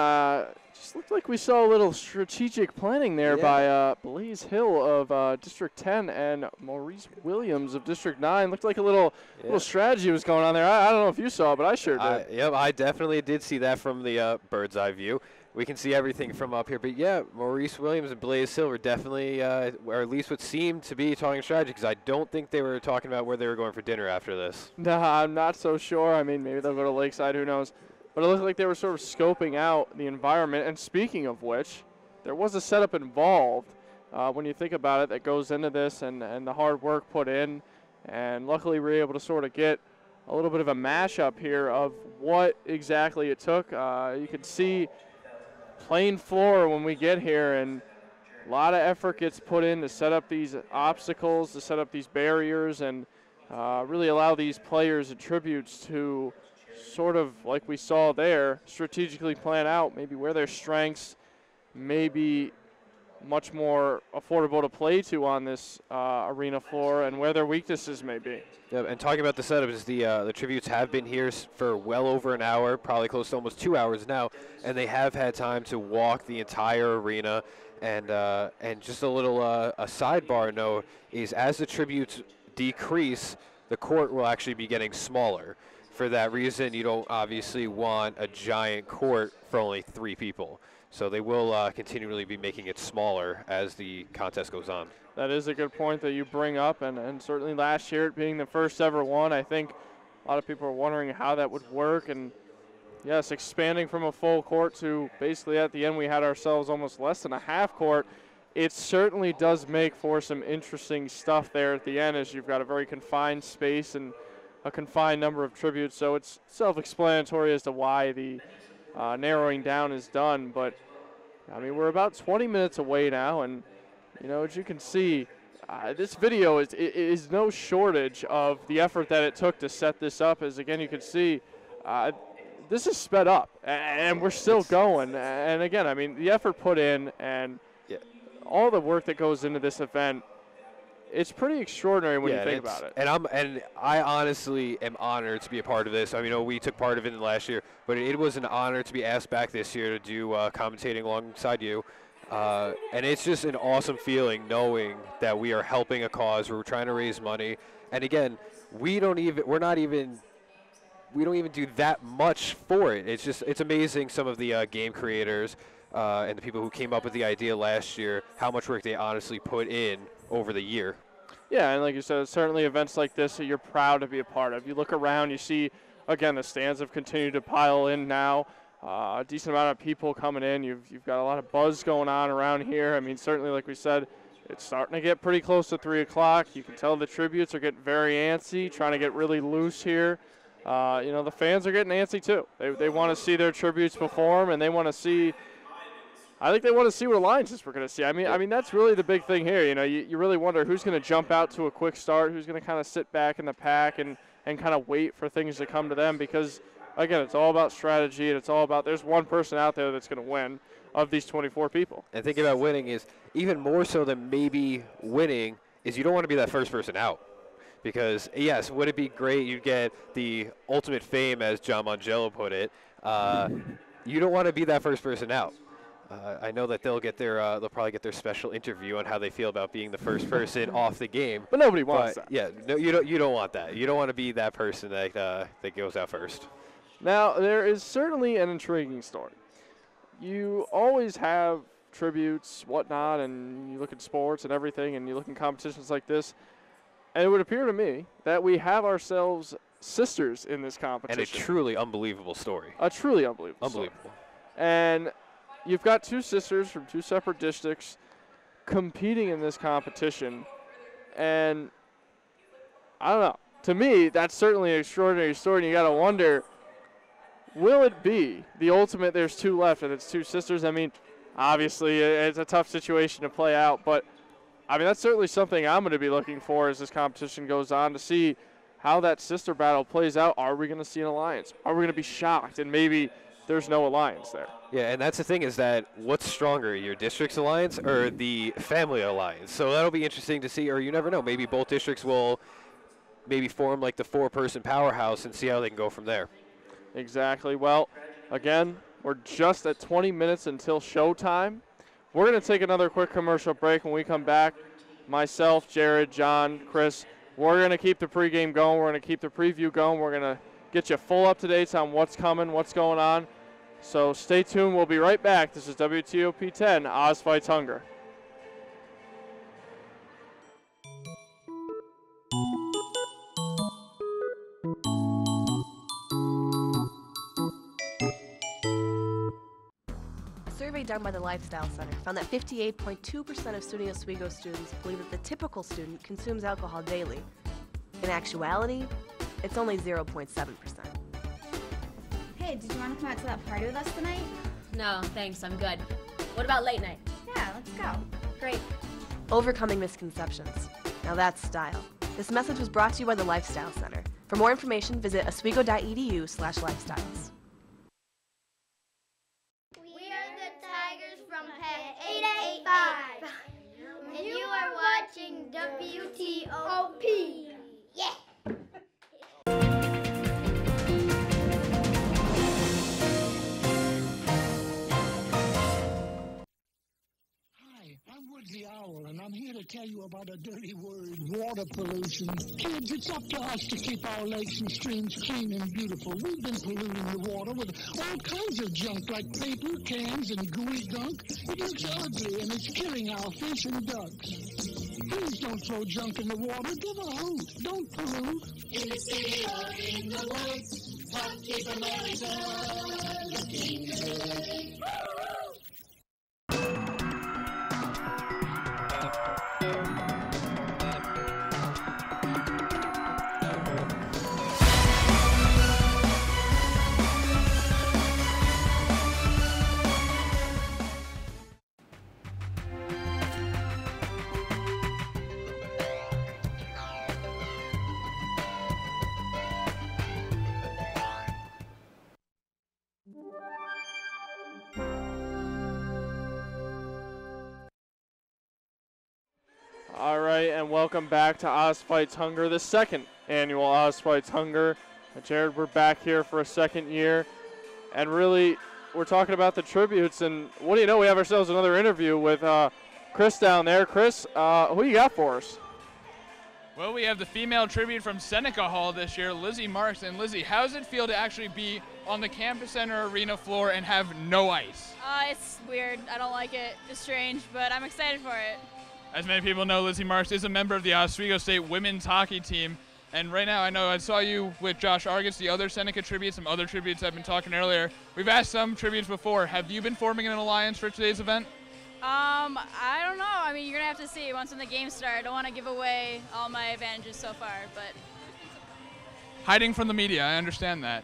just looked like we saw a little strategic planning there by Blaze Hill of District 10 and Maurice Williams of District 9. Looked like a little strategy was going on there. I don't know if you saw it, but I sure did. Yep, I definitely did see that from the bird's eye view. We can see everything from up here. But, yeah, Maurice Williams and Blaze Hill were definitely, or at least what seemed to be talking strategy, because I don't think they were talking about where they were going for dinner after this. No, I'm not so sure. I mean, maybe they'll go to Lakeside, who knows. But it looked like they were sort of scoping out the environment. And speaking of which, there was a setup involved when you think about it that goes into this and the hard work put in. And luckily we were able to sort of get a little bit of a mashup here of what exactly it took. You can see plain floor when we get here, and a lot of effort gets put in to set up these obstacles, to set up these barriers, and really allow these players and tributes to sort of, like we saw there, strategically plan out maybe where their strengths may be much more affordable to play to on this arena floor and where their weaknesses may be. Yeah, and talking about the setups, the tributes have been here for well over an hour, probably close to almost 2 hours now, and they have had time to walk the entire arena. And just a little a sidebar note is, as the tributes decrease, the court will actually be getting smaller. For that reason, you don't obviously want a giant court for only 3 people. So they will continually be making it smaller as the contest goes on. That is a good point that you bring up, and certainly last year, it being the first ever one, I think a lot of people are wondering how that would work. And yes, expanding from a full court to basically at the end we had ourselves almost less than a half court. It certainly does make for some interesting stuff there at the end, as you've got a very confined space and a confined number of tributes. So it's self-explanatory as to why the narrowing down is done. But, I mean, we're about 20 minutes away now, and, you know, as you can see, this video is no shortage of the effort that it took to set this up. As, again, you can see, this is sped up, and we're still going. And, again, I mean, the effort put in and all the work that goes into this event, it's pretty extraordinary when you think about it. And I honestly am honored to be a part of this. I mean, we took part of it in last year, but it was an honor to be asked back this year to do commentating alongside you. And it's just an awesome feeling knowing that we are helping a cause. We're trying to raise money. And again, we don't even do that much for it. It's amazing, some of the game creators and the people who came up with the idea last year, how much work they honestly put in over the year. Yeah, and like you said, certainly events like this that you're proud to be a part of. You look around, you see, again, the stands have continued to pile in now. A decent amount of people coming in. You've got a lot of buzz going on around here. I mean, certainly, like we said, it's starting to get pretty close to 3 o'clock. You can tell the tributes are getting very antsy, trying to get really loose here. You know, the fans are getting antsy too. They want to see their tributes perform, and they want to see, I think they want to see what alliances we're going to see. I mean that's really the big thing here. You know, you really wonder who's going to jump out to a quick start, who's going to kind of sit back in the pack and kind of wait for things to come to them, because again, it's all about strategy, and it's all about there's one person out there that's going to win of these 24 people. And thinking about winning is even more so than maybe winning is you don't want to be that first person out. Because, yes, would it be great you'd get the ultimate fame, as John Mangello put it. You don't want to be that first person out. I know that they'll probably get their special interview on how they feel about being the first person off the game. But nobody wants that. Yeah, no, you don't want that. You don't want to be that person that goes out first. Now, there is certainly an intriguing story. You always have tributes, whatnot, and you look at sports and everything, and you look in competitions like this, and it would appear to me that we have ourselves sisters in this competition. And a truly unbelievable story. A truly unbelievable story. And you've got two sisters from two separate districts competing in this competition, and I don't know. To me, that's certainly an extraordinary story, and you got to wonder, will it be the ultimate there's two left and it's two sisters? I mean, obviously it's a tough situation to play out, but I mean, that's certainly something I'm going to be looking for as this competition goes on to see how that sister battle plays out. Are we going to see an alliance? Are we going to be shocked and maybe there's no alliance there? Yeah, and that's the thing is that what's stronger, your district's alliance or the family alliance? So that'll be interesting to see, or you never know. Maybe both districts will maybe form like the four-person powerhouse and see how they can go from there. Exactly. Well, again, we're just at 20 minutes until showtime. We're going to take another quick commercial break. When we come back, myself, Jared, John, Chris, we're going to keep the pregame going. We're going to keep the preview going. We're going to get you full up-to-dates on what's coming, what's going on. So stay tuned. We'll be right back. This is WTOP 10, Oz Fights Hunger. A survey done by the Lifestyle Center found that 58.2% of SUNY Oswego students believe that the typical student consumes alcohol daily. In actuality, it's only 0.7%. Hey, did you want to come out to that party with us tonight? No, thanks, I'm good. What about late night? Yeah, let's go. Great. Overcoming misconceptions. Now that's style. This message was brought to you by the Lifestyle Center. For more information, visit oswego.edu/lifestyles. We are the Tigers from Pet 885. And you are watching WTOP. Yeah. I'm Woodsy Owl, and I'm here to tell you about a dirty word, water pollution. Kids, it's up to us to keep our lakes and streams clean and beautiful. We've been polluting the water with all kinds of junk like paper, cans, and gooey gunk. It looks ugly, and it's killing our fish and ducks. Please don't throw junk in the water. Give a hoot. Don't pollute. In the city or in the woods, help keep America looking good. All right, and welcome back to Oz Fights Hunger, the second annual Oz Fights Hunger. Jared, we're back here for a second year, and really, we're talking about the tributes, and what do you know, we have ourselves another interview with Chris down there. Chris, who you got for us? Well, we have the female tribute from Seneca Hall this year, Lizzie Marks. And Lizzie, how does it feel to actually be on the Campus Center arena floor and have no ice? It's weird. I don't like it. It's strange, but I'm excited for it. As many people know, Lizzie Marks is a member of the Oswego State women's hockey team. And right now, I know I saw you with Josh Argis, the other Seneca tribute, some other tributes I've been talking earlier. We've asked some tributes before. Have you been forming an alliance for today's event? I don't know. I mean, you're going to have to see once when the games start. I don't want to give away all my advantages so far, but... Hiding from the media, I understand that.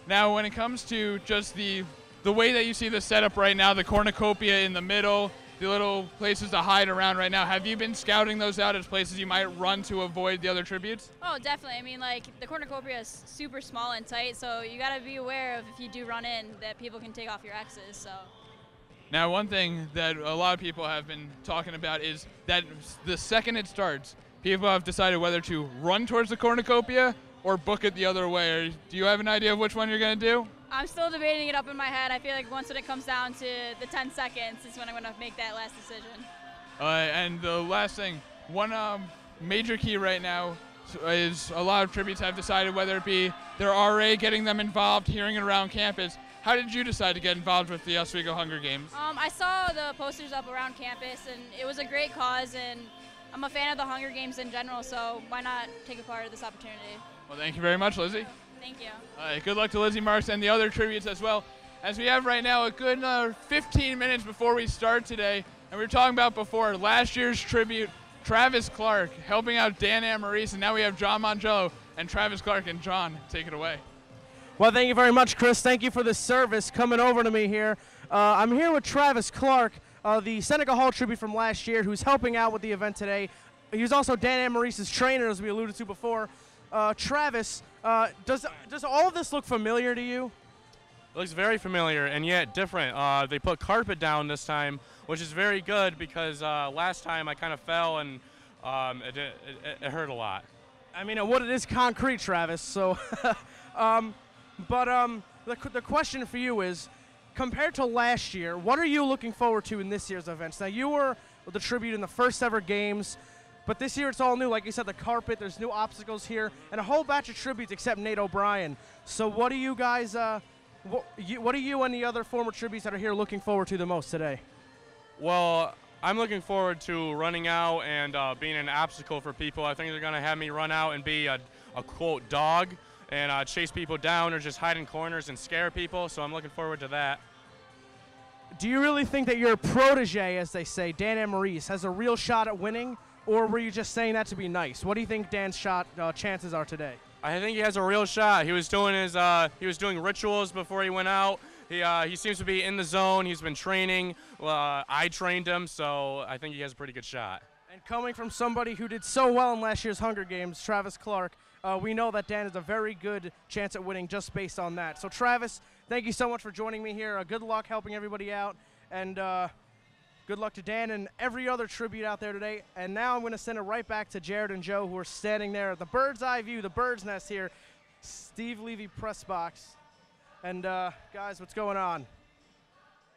Now, when it comes to just the way that you see the setup right now, the cornucopia in the middle, the little places to hide around right now. Have you been scouting those out as places you might run to avoid the other tributes? Oh, definitely. I mean, like, the cornucopia is super small and tight, so you got to be aware of if you do run in that people can take off your X's, so. Now, one thing that a lot of people have been talking about is that the second it starts, people have decided whether to run towards the cornucopia or book it the other way. Do you have an idea of which one you're going to do? I'm still debating it up in my head. I feel like once when it comes down to the 10 seconds is when I'm going to make that last decision. And the last thing, one major key right now is a lot of tributes have decided whether it be their RA getting them involved, hearing it around campus. How did you decide to get involved with the Oswego Hunger Games? I saw the posters up around campus, and it was a great cause, and I'm a fan of the Hunger Games in general, so why not take a part of this opportunity? Well, thank you very much, Lizzie. Thank you. Good luck to Lizzie Marks and the other tributes as well. As we have right now a good 15 minutes before we start today, and we were talking about before last year's tribute, Travis Clark helping out Dan Amarise, and now we have John Mongello and Travis Clark. And John, take it away. Well, thank you very much, Chris. Thank you for the service coming over to me here. I'm here with Travis Clark, the Seneca Hall tribute from last year, who's helping out with the event today. He was also Dan Amarise's trainer, as we alluded to before. Travis, does all of this look familiar to you? It looks very familiar and yet different. They put carpet down this time, which is very good because last time I kind of fell and it hurt a lot. I mean, what it is concrete, Travis. So, the question for you is, compared to last year, what are you looking forward to in this year's events? Now, you were the tribute in the first ever games. But this year it's all new. Like you said, the carpet, there's new obstacles here, and a whole batch of tributes except Nate O'Brien. So what do you guys, what are you and the other former tributes that are here looking forward to the most today? Well, I'm looking forward to running out and being an obstacle for people. I think they're going to have me run out and be a quote, dog, and chase people down or just hide in corners and scare people. So I'm looking forward to that. Do you really think that your protege, as they say, Dan Amarise, has a real shot at winning? Or were you just saying that to be nice? What do you think Dan's chances are today? I think he has a real shot. He was doing rituals before he went out. He seems to be in the zone. He's been training. I trained him, so I think he has a pretty good shot. And coming from somebody who did so well in last year's Hunger Games, Travis Clark, we know that Dan has a very good chance at winning just based on that. So Travis, thank you so much for joining me here. Good luck helping everybody out, and good luck to Dan and every other tribute out there today. And now I'm going to send it right back to Jared and Joe, who are standing there at the bird's eye view, the bird's nest here, Steve Levy press box. And guys, what's going on?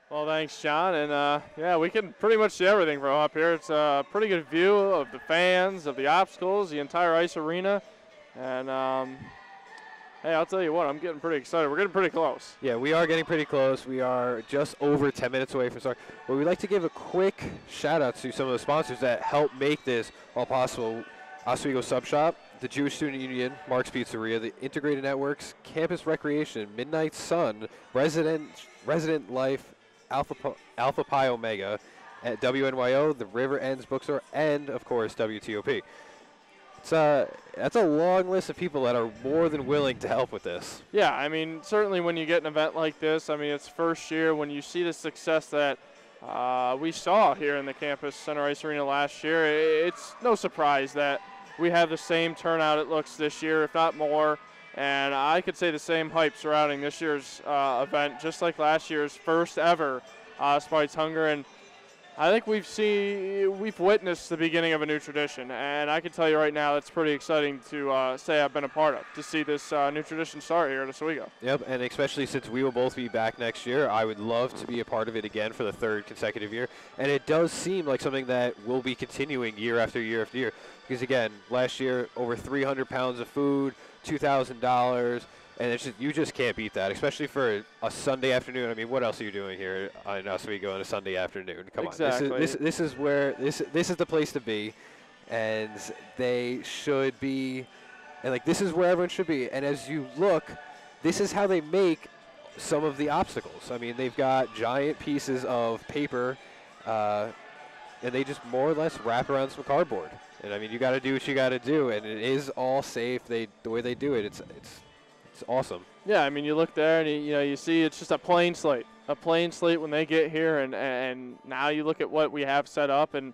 Well, thanks, John. And yeah, we can pretty much see everything from up here. It's a pretty good view of the fans, of the obstacles, the entire ice arena. And hey, I'll tell you what, I'm getting pretty excited. We're getting pretty close. Yeah, we are getting pretty close. We are just over 10 minutes away from start. But we'd like to give a quick shout-out to some of the sponsors that help make this all possible. Oswego Sub Shop, the Jewish Student Union, Mark's Pizzeria, the Integrated Networks, Campus Recreation, Midnight Sun, Resident Life, Alpha Pi Omega, at WNYO, the River Ends Bookstore, and, of course, WTOP. That's a long list of people that are more than willing to help with this. Yeah, I mean, certainly when you get an event like this, I mean, it's first year. When you see the success that we saw here in the Campus Center Ice Arena last year, it's no surprise that we have the same turnout it looks this year, if not more. And I could say the same hype surrounding this year's event, just like last year's first ever Spites Hunger. And I think we've witnessed the beginning of a new tradition, and I can tell you right now, it's pretty exciting to say I've been a part of, to see this new tradition start here at Oswego. Yep, and especially since we will both be back next year, I would love to be a part of it again for the third consecutive year. And it does seem like something that will be continuing year after year after year. Because again, last year, over 300 pounds of food, $2,000. And it's just, you just can't beat that, especially for a Sunday afternoon. I mean, what else are you doing here in Oswego on a Sunday afternoon? Come exactly. on, this is where this is the place to be, and they should be, and like this is where everyone should be. And as you look, this is how they make some of the obstacles. I mean, they've got giant pieces of paper, and they just more or less wrap around some cardboard. And I mean, you got to do what you got to do, and it is all safe. The way they do it, it's awesome. Yeah, I mean, you look there and you see it's just a plain slate. a plain slate when they get here, and now you look at what we have set up, and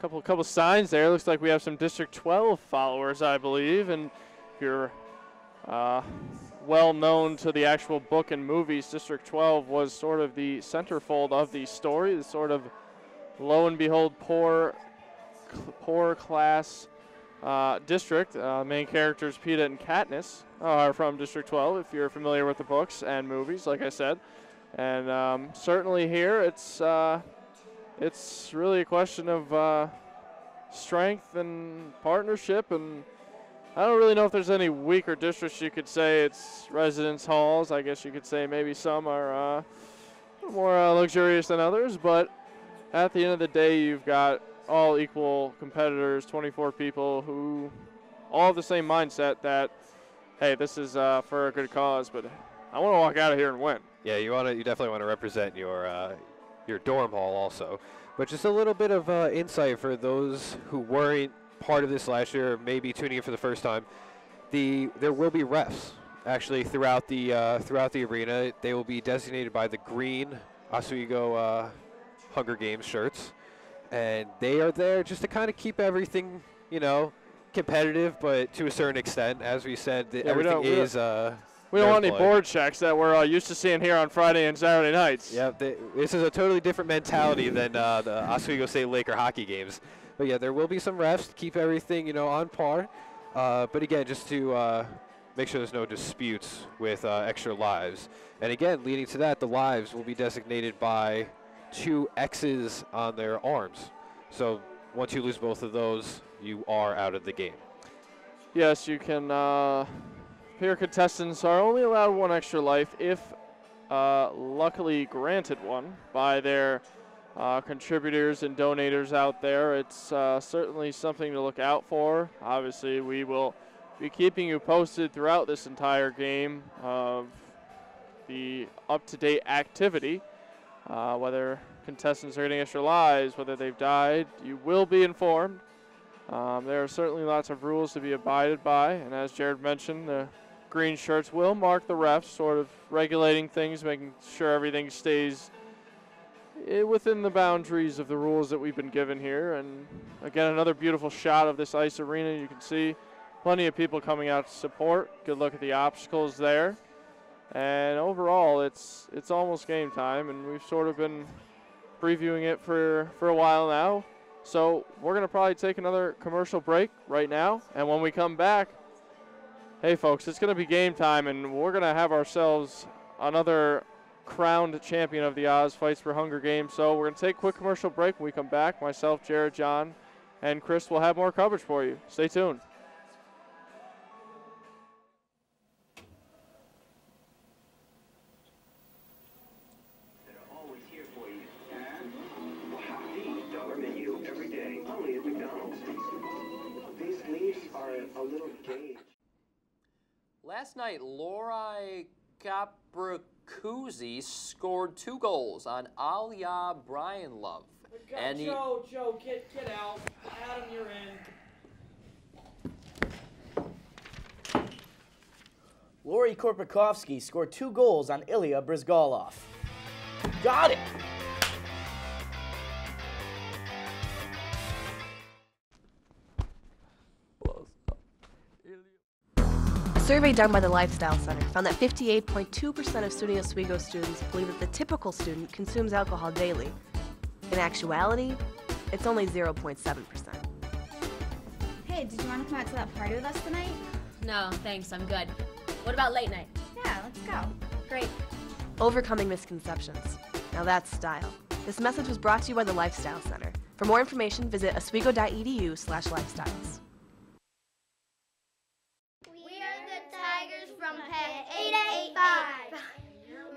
a couple signs there. Looks like we have some District 12 followers, I believe, and if you're well known to the actual book and movies, District 12 was sort of the centerfold of the story, the sort of, lo and behold, poor class district. Main characters Peeta and Katniss are from District 12, if you're familiar with the books and movies, like I said. And certainly here, it's really a question of strength and partnership, and I don't really know if there's any weaker districts. You could say it's residence halls. I guess you could say maybe some are more luxurious than others, but at the end of the day, you've got all equal competitors, 24 people who all have the same mindset that, hey, this is for a good cause, but I want to walk out of here and win. Yeah, you definitely want to represent your dorm hall also. But just a little bit of insight for those who weren't part of this last year, maybe tuning in for the first time. There will be refs actually throughout the arena. They will be designated by the green Oswego Hunger Games shirts, and they are there just to kind of keep everything, competitive, but to a certain extent. As we said, everything is. We don't want any board checks that we're used to seeing here on Friday and Saturday nights. Yeah, this is a totally different mentality than the Oswego State Laker hockey games. But yeah, there will be some refs to keep everything, on par. But again, just to make sure there's no disputes with extra lives. And again, leading to that, the lives will be designated by 2 X's on their arms. So once you lose both of those, you are out of the game. Yes, you can. Here, contestants are only allowed 1 extra life if luckily granted one by their contributors and donators out there. It's certainly something to look out for. Obviously, we will be keeping you posted throughout this entire game of the up-to-date activity. Whether contestants are getting extra lives, whether they've died, you will be informed. There are certainly lots of rules to be abided by, and as Jared mentioned, the green shirts will mark the refs, sort of regulating things, making sure everything stays within the boundaries of the rules that we've been given here. And again, another beautiful shot of this ice arena. You can see plenty of people coming out to support. Good look at the obstacles there. And overall, it's almost game time, and we've sort of been previewing it for a while now. So we're going to probably take another commercial break right now, and when we come back, hey folks, it's going to be game time, and we're going to have ourselves another crowned champion of the Oz Fights for Hunger Games. So we're going to take a quick commercial break. When we come back, myself, Jared, John, and Chris will have more coverage for you. Stay tuned. Last night, Lori Capricuzzi scored 2 goals on Alia Brian Love. And Joe, get out. Adam, you're in. Lori Korpakovsky scored 2 goals on Ilya Brizgalov. Got it! A survey done by the Lifestyle Center found that 58.2% of SUNY Oswego students believe that the typical student consumes alcohol daily. In actuality, it's only 0.7%. Hey, did you want to come out to that party with us tonight? No, thanks, I'm good. What about late night? Yeah, let's go. Great. Overcoming misconceptions. Now that's style. This message was brought to you by the Lifestyle Center. For more information, visit oswego.edu/lifestyles. From Pet 885.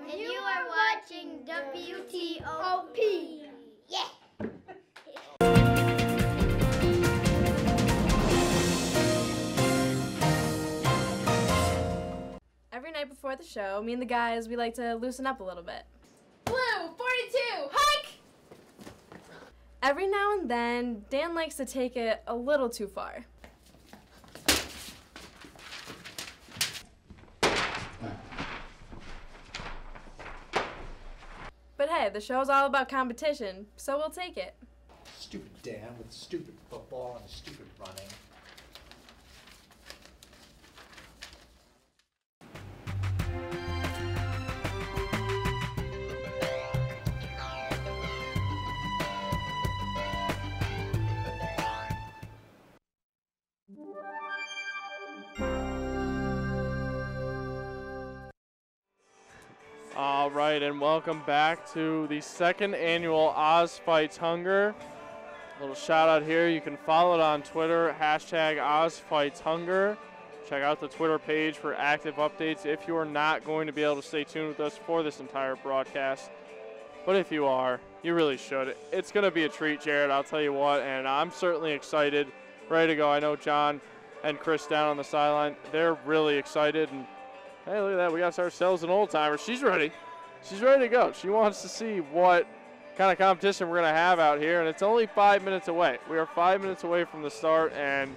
And you are watching WTOP. Yeah. Every night before the show, me and the guys, we like to loosen up a little bit. Blue, 42, hike! Every now and then, Dan likes to take it a little too far. hey, the show's all about competition, so we'll take it. Stupid Dan with stupid football and stupid running. All right, and welcome back to the second annual Oz Fights Hunger. Little shout out here. You can follow it on Twitter, hashtag OzFightsHunger. Check out the Twitter page for active updates if you are not going to be able to stay tuned with us for this entire broadcast. But if you are, you really should. It's going to be a treat, Jared, I'll tell you what, and I'm certainly excited, ready to go. I know John and Chris down on the sideline, they're really excited. And hey, look at that. We got ourselves an old-timer. She's ready. She's ready to go. She wants to see what kind of competition we're going to have out here, and it's only 5 minutes away. We are 5 minutes away from the start, and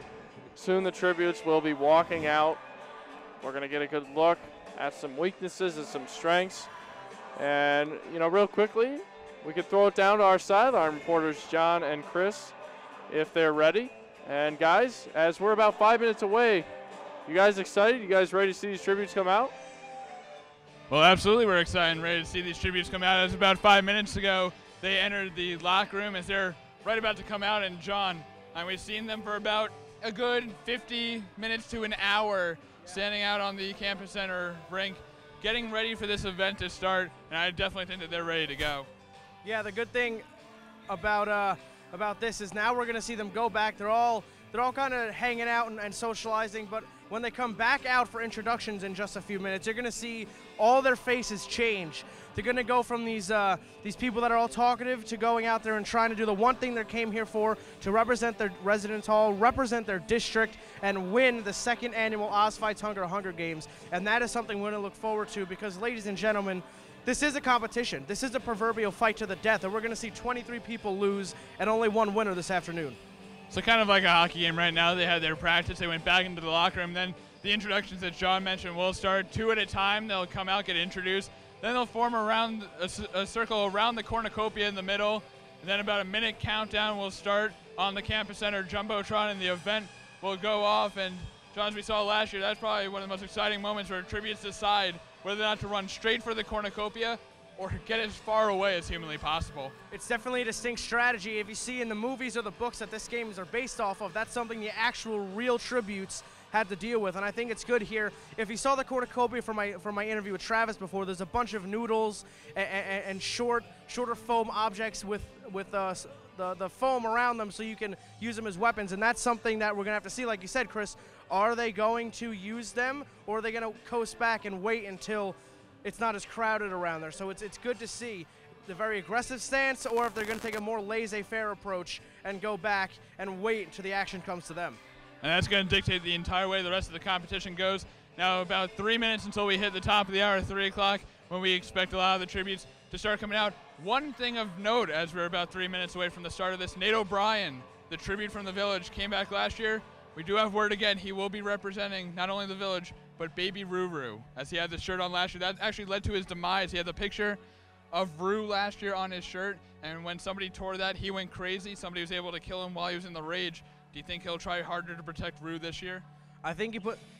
soon the tributes will be walking out. We're going to get a good look at some weaknesses and some strengths. And, you know, real quickly, we could throw it down to our sideline reporters, John and Chris, if they're ready. And, guys, as we're about 5 minutes away, you guys excited? You guys ready to see these tributes come out? Well, absolutely we're excited and ready to see these tributes come out. As about 5 minutes ago, they entered the locker room as they're right about to come out. And John, we've seen them for about a good 50 minutes to an hour standing out on the campus center rink, getting ready for this event to start. And I definitely think that they're ready to go. Yeah, the good thing about this is now we're going to see them go back. They're all kind of hanging out and socializing, but when they come back out for introductions in just a few minutes, you're going to see all their faces change. They're going to go from these people that are all talkative to going out there and trying to do the one thing they came here for, to represent their residence hall, represent their district, and win the second annual Oz Fights Hunger Games. And that is something we're going to look forward to because, ladies and gentlemen, this is a competition. This is a proverbial fight to the death, and we're going to see 23 people lose and only one winner this afternoon. So kind of like a hockey game right now. They had their practice. They went back into the locker room. Then the introductions that John mentioned will start 2 at a time. They'll come out, get introduced. Then they'll form around a circle around the cornucopia in the middle. And then about a minute countdown will start on the campus center jumbotron, and the event will go off. And John, as we saw last year, that's probably one of the most exciting moments where tributes decide whether or not to run straight for the cornucopia or get as far away as humanly possible. It's definitely a distinct strategy. If you see in the movies or the books that this games are based off of, that's something the actual real tributes had to deal with, and I think it's good here. If you saw the cornucopia from my interview with Travis before, there's a bunch of noodles and shorter foam objects with the foam around them so you can use them as weapons, and that's something that we're going to have to see. Like you said, Chris, are they going to use them, or are they going to coast back and wait until it's not as crowded around there? So it's good to see the very aggressive stance, or if they're going to take a more laissez-faire approach and go back and wait until the action comes to them. And that's going to dictate the entire way the rest of the competition goes. Now about 3 minutes until we hit the top of the hour, 3 o'clock, when we expect a lot of the tributes to start coming out. One thing of note, as we're about 3 minutes away from the start of this, Nate O'Brien, the tribute from the Village, came back last year. We do have word again, he will be representing not only the Village, but Baby Ruru, as he had the shirt on last year. That actually led to his demise. He had the picture of Rue last year on his shirt, and when somebody tore that, he went crazy. Somebody was able to kill him while he was in the rage. Do you think he'll try harder to protect Rue this year? I think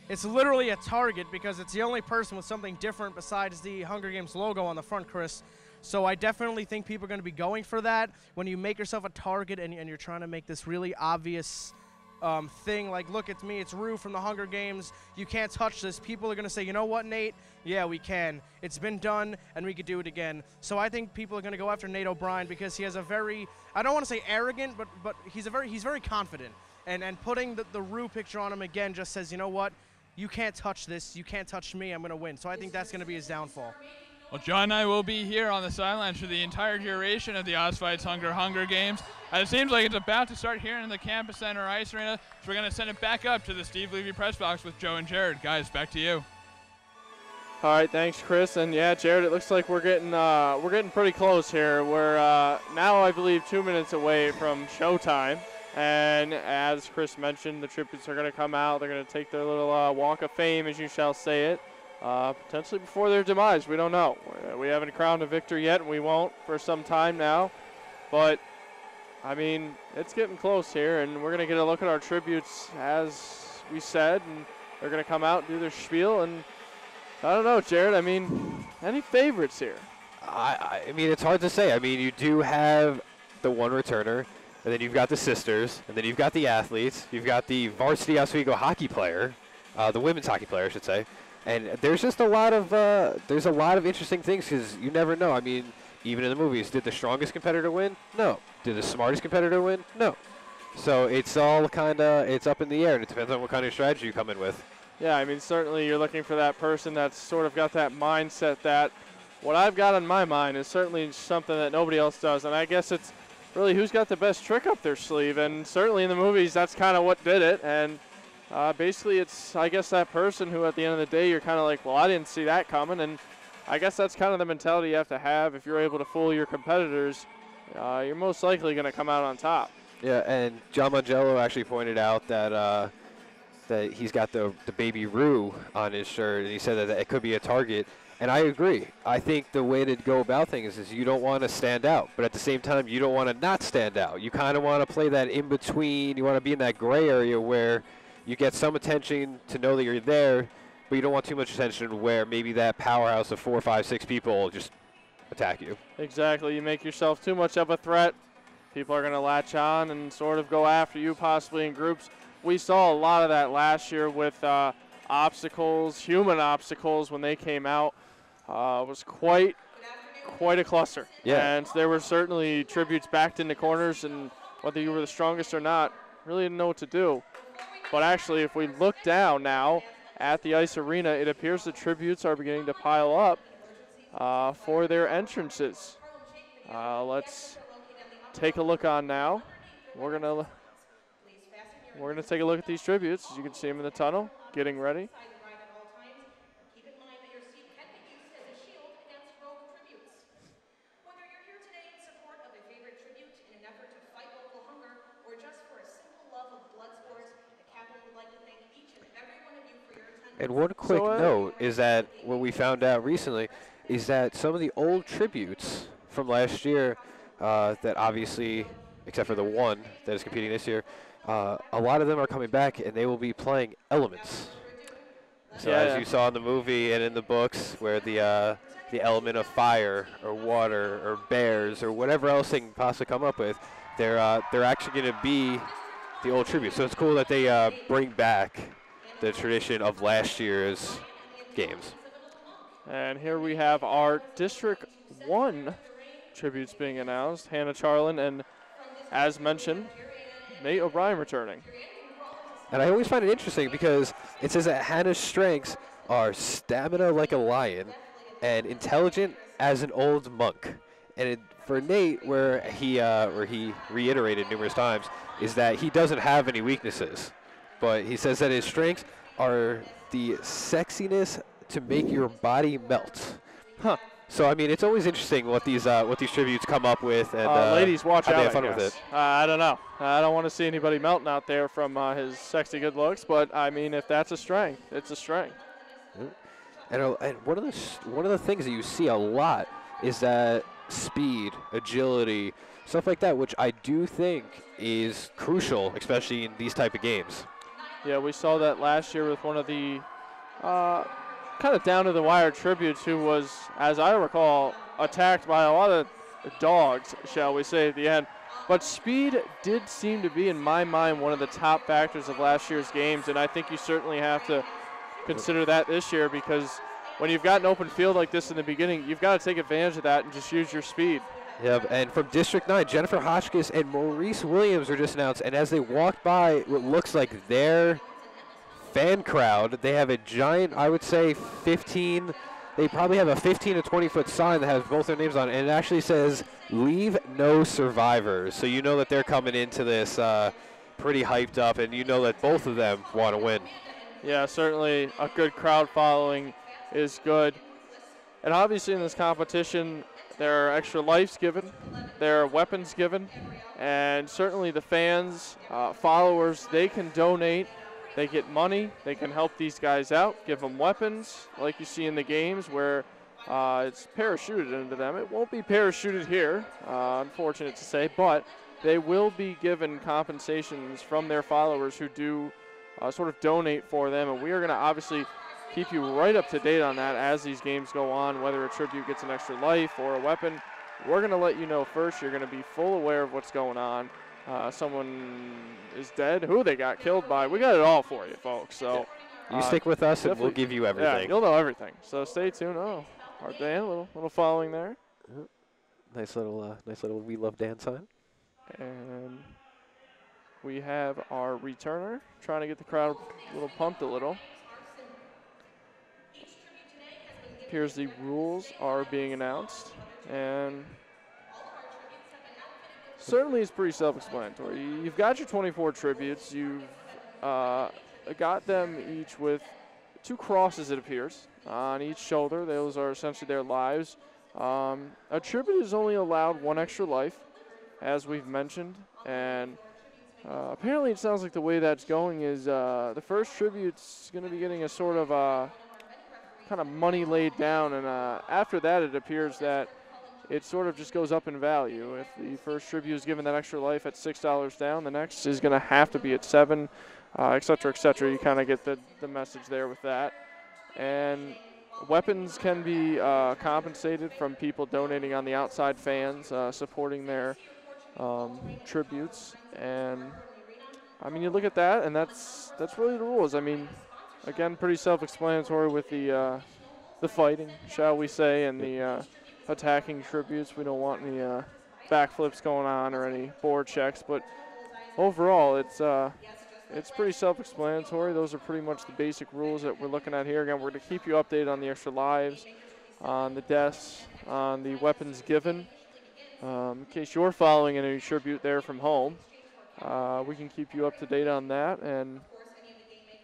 it's literally a target because it's the only person with something different besides the Hunger Games logo on the front, Chris. So I definitely think people are going to be going for that. When you make yourself a target and you're trying to make this really obvious thing, like, look, it's me, it's Rue from the Hunger Games, you can't touch this, people are going to say, you know what, Nate? Yeah, we can. It's been done, and we could do it again. So I think people are going to go after Nate O'Brien because he has a very, I don't want to say arrogant, but he's very confident. And putting the Rue picture on him again just says, you know what, you can't touch this, you can't touch me, I'm going to win. So I think that's going to be his downfall. Well, John and I will be here on the sidelines for the entire duration of the Oz Fights Hunger Games. And it seems like it's about to start here in the Campus Center Ice Arena, so we're going to send it back up to the Steve Levy press box with Joe and Jared. Guys, back to you. All right, thanks, Chris. And yeah, Jared, it looks like we're getting pretty close here. We're now, I believe, 2 minutes away from showtime. And as Chris mentioned, the tributes are going to come out. They're going to take their little walk of fame, as you shall say it. potentially before their demise. We don't know. We haven't crowned a victor yet, and we won't for some time now. But, I mean, it's getting close here, and we're going to get a look at our tributes as we said, and they're going to come out and do their spiel. And I don't know, Jared, I mean, any favorites here? I mean, it's hard to say. I mean, you do have the one returner, and then you've got the sisters, and then you've got the athletes, you've got the varsity Oswego hockey player, the women's hockey player, I should say. And there's just a lot of interesting things because you never know. I mean, even in the movies, did the strongest competitor win? No. Did the smartest competitor win? No. So it's all it's up in the air, and it depends on what kind of strategy you come in with. Yeah, I mean, certainly you're looking for that person that's sort of got that mindset that what I've got on my mind is certainly something that nobody else does. And I guess it's really who's got the best trick up their sleeve. And certainly in the movies, that's kind of what did it. And basically it's, I guess, that person who at the end of the day you're kind of like, well, I didn't see that coming. And I guess that's kind of the mentality you have to have. If you're able to fool your competitors, you're most likely going to come out on top. Yeah, and John Mangello actually pointed out that that he's got the Baby Roo on his shirt, and he said that it could be a target. And I agree. I think the way to go about things is you don't want to stand out, but at the same time, you don't want to not stand out. You kind of want to play that in between. You want to be in that gray area where you get some attention to know that you're there, but you don't want too much attention where maybe that powerhouse of 4, 5, 6 people just attack you. Exactly. You make yourself too much of a threat. People are going to latch on and sort of go after you, possibly in groups. We saw a lot of that last year with obstacles, human obstacles, when they came out. It was quite a cluster. Yeah. And there were certainly tributes backed into corners, and whether you were the strongest or not, really didn't know what to do. But actually, if we look down now at the ice arena, it appears the tributes are beginning to pile up for their entrances. Let's take a look on now. We're gonna take a look at these tributes. As you can see them in the tunnel, getting ready. And one quick note is that what we found out recently is that some of the old tributes from last year that obviously, except for the one that is competing this year, a lot of them are coming back and they will be playing elements. So as you saw in the movie and in the books where the element of fire or water or bears or whatever else they can possibly come up with, they're actually going to be the old tributes. So it's cool that they bring back the tradition of last year's games. And here we have our District 1 tributes being announced. Hannah Charlin and, as mentioned, Nate O'Brien returning. And I always find it interesting because it says that Hannah's strengths are stamina like a lion and intelligent as an old monk. And for Nate, where he reiterated numerous times, is that he doesn't have any weaknesses. But he says that his strengths are the sexiness to make your body melt. Huh. So I mean, it's always interesting what these tributes come up with, and ladies, watch out! They have fun with it. I don't know. I don't want to see anybody melting out there from his sexy good looks, but I mean, if that's a strength, it's a strength. And one of the things that you see a lot is that speed, agility, stuff like that, which I do think is crucial, especially in these type of games. Yeah, we saw that last year with one of the kind of down-to-the-wire tributes who was, as I recall, attacked by a lot of dogs, shall we say, at the end. But speed did seem to be, in my mind, one of the top factors of last year's games, and I think you certainly have to consider that this year because when you've got an open field like this in the beginning, you've got to take advantage of that and just use your speed. Yep, and from District 9, Jennifer Hotchkiss and Maurice Williams were just announced, and as they walked by what looks like their fan crowd, they have a giant, I would say 15, they probably have a 15 to 20-foot sign that has both their names on it, and it actually says, "Leave no survivors." So you know that they're coming into this pretty hyped up, and you know that both of them want to win. Yeah, certainly a good crowd following is good. And obviously in this competition, there are extra lives given, there are weapons given, and certainly the fans, followers, they can donate they get money. They can help these guys out, give them weapons, like you see in the games where it's parachuted into them. It won't be parachuted here, unfortunate to say, but they will be given compensations from their followers who do sort of donate for them, and we are going to obviously keep you right up to date on that as these games go on, whether a tribute gets an extra life or a weapon. We're going to let you know first. You're going to be full aware of what's going on. Someone is dead, who they got killed by. We got it all for you, folks. So You stick with us and we'll give you everything. Yeah, you'll know everything. So stay tuned. Oh, our Dan, little following there. Nice little We Love Dan sign. And we have our returner trying to get the crowd a little pumped a little. Appears the rules are being announced, and certainly it's pretty self-explanatory. You've got your 24 tributes. You've got them each with 2 crosses, it appears, on each shoulder. Those are essentially their lives. A tribute is only allowed 1 extra life, as we've mentioned, and apparently it sounds like the way that's going is the first tribute's going to be getting a sort of kind of money laid down, and after that it appears that it sort of just goes up in value. If the first tribute is given that extra life at $6 down, the next is going to have to be at $7, et cetera, et cetera. You kind of get the message there with that. And weapons can be compensated from people donating on the outside, fans supporting their tributes. And I mean, you look at that, and that's really the rules. I mean, again, pretty self-explanatory with the fighting, shall we say, and the attacking tributes. We don't want any backflips going on or any board checks, but overall, it's pretty self-explanatory. Those are pretty much the basic rules that we're looking at here. Again, we're going to keep you updated on the extra lives, on the deaths, on the weapons given. In case you're following any tribute there from home, we can keep you up to date on that. And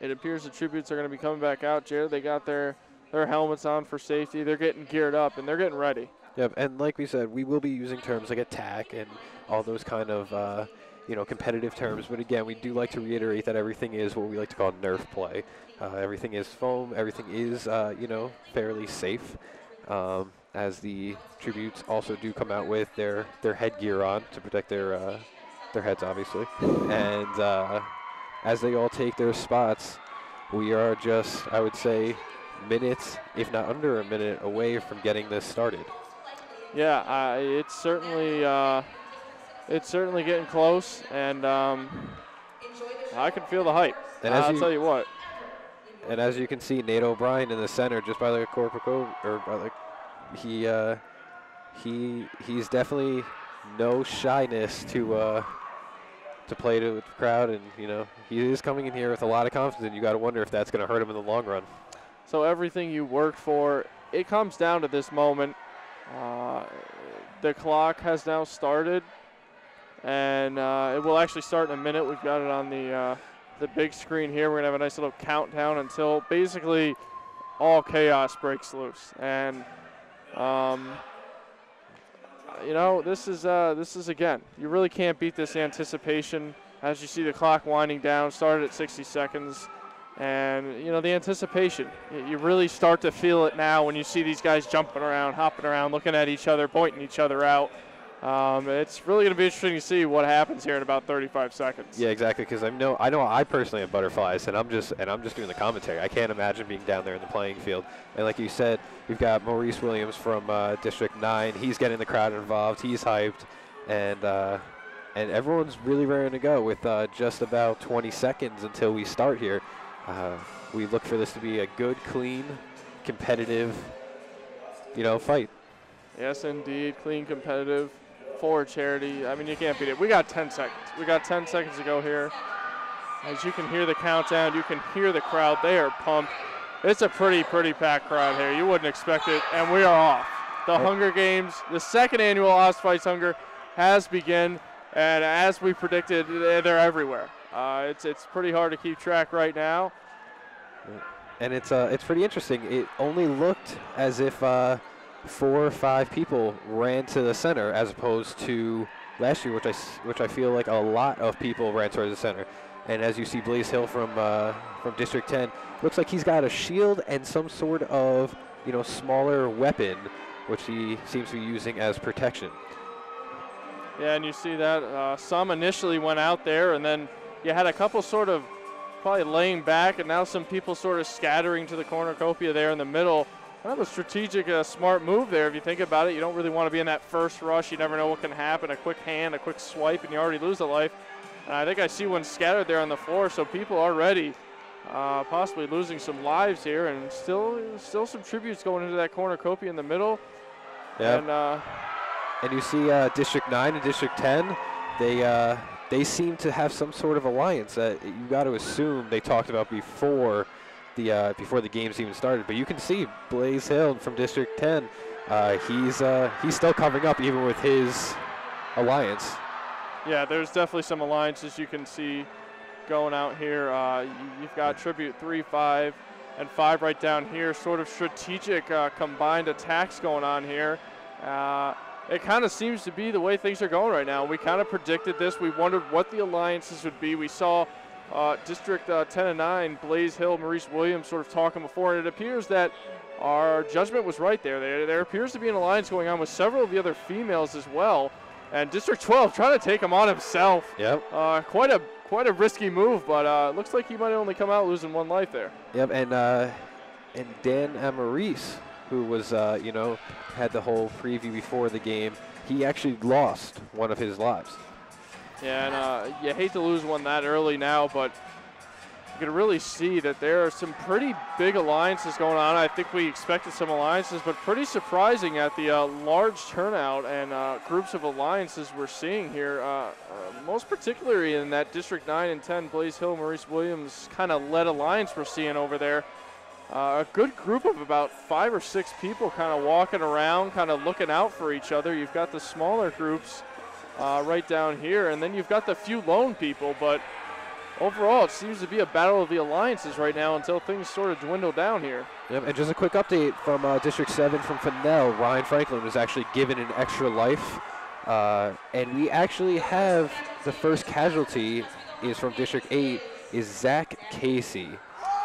it appears the tributes are going to be coming back out, Jared. They got their helmets on for safety. They're getting geared up, and they're getting ready. Yep, and like we said, we will be using terms like attack and all those kind of, competitive terms. But again, we do like to reiterate that everything is what we like to call Nerf play. Everything is foam. Everything is, fairly safe. As the tributes also do come out with their headgear on to protect their heads, obviously. And as they all take their spots, we are just, I would say, minutes, if not under a minute, away from getting this started. Yeah, it's certainly getting close, and I can feel the hype. And I'll tell you what. And as you can see, Nate O'Brien in the center, just by the he's definitely no shyness to play to the crowd, and he is coming in here with a lot of confidence. And you got to wonder if that's going to hurt him in the long run. So everything you worked for, it comes down to this moment. The clock has now started, and it will actually start in a minute. We've got it on the big screen here. We're going to have a nice little countdown until basically all chaos breaks loose. And, this is, again, you really can't beat this anticipation. As you see the clock winding down, started at 60 seconds. And, the anticipation, you really start to feel it now when you see these guys jumping around, hopping around, looking at each other, pointing each other out. It's really going to be interesting to see what happens here in about 35 seconds. Yeah, exactly, because I know I personally have butterflies, and I'm just doing the commentary. I can't imagine being down there in the playing field. And like you said, we've got Maurice Williams from District 9. He's getting the crowd involved. He's hyped, and everyone's really raring to go with just about 20 seconds until we start here. We look for this to be a good, clean, competitive, fight. Yes, indeed, clean, competitive, for charity. I mean, you can't beat it. We got 10 seconds. We got 10 seconds to go here. As you can hear the countdown, you can hear the crowd. They are pumped. It's a pretty packed crowd here. You wouldn't expect it, and we are off. The Hunger Games, the second annual Oz Fights Hunger, has begun, and as we predicted, they're everywhere. It's pretty hard to keep track right now. And it's pretty interesting. It only looked as if 4 or 5 people ran to the center, as opposed to last year, which I feel like a lot of people ran towards the center. And as you see Blaze Hill from District 10, looks like he's got a shield and some sort of, smaller weapon, which he seems to be using as protection. Yeah, and you see that some initially went out there, and then you had a couple sort of probably laying back, and now some people sort of scattering to the cornucopia there in the middle. Kind of a strategic, smart move there if you think about it. You don't really want to be in that first rush. You never know what can happen. A quick hand, a quick swipe, and you already lose a life. And I think I see one scattered there on the floor, so people already possibly losing some lives here, and still some tributes going into that cornucopia in the middle. Yep. And you see District 9 and District 10, they seem to have some sort of alliance that you got to assume they talked about before the games even started. But you can see Blaze Hill from District 10, he's still covering up even with his alliance. Yeah, there's definitely some alliances you can see going out here. You've got Tribute 3, 5, and 5 right down here. Sort of strategic combined attacks going on here. It kind of seems to be the way things are going right now. We kind of predicted this. We wondered what the alliances would be. We saw District 10 and 9, Blaze Hill, Maurice Williams sort of talking before, and it appears that our judgment was right there. There appears to be an alliance going on with several of the other females as well. And District 12 trying to take him on himself. Yep. Quite a risky move, but looks like he might only come out losing one life there. Yep, and Dan and Maurice, who was, had the whole preview before the game, he actually lost one of his lives. Yeah, and you hate to lose one that early now, but you can really see that there are some pretty big alliances going on. I think we expected some alliances, but pretty surprising at the large turnout and groups of alliances we're seeing here. Most particularly in that District 9 and 10, Blaze Hill, Maurice Williams kind of led alliance we're seeing over there. A good group of about 5 or 6 people kind of walking around, kind of looking out for each other. You've got the smaller groups right down here, and then you've got the few lone people, but overall, it seems to be a battle of the alliances right now until things sort of dwindle down here. Yep, and just a quick update from District 7 from Fennell. Ryan Franklin was actually given an extra life, and we actually have the first casualty is from District 8, is Zach Casey.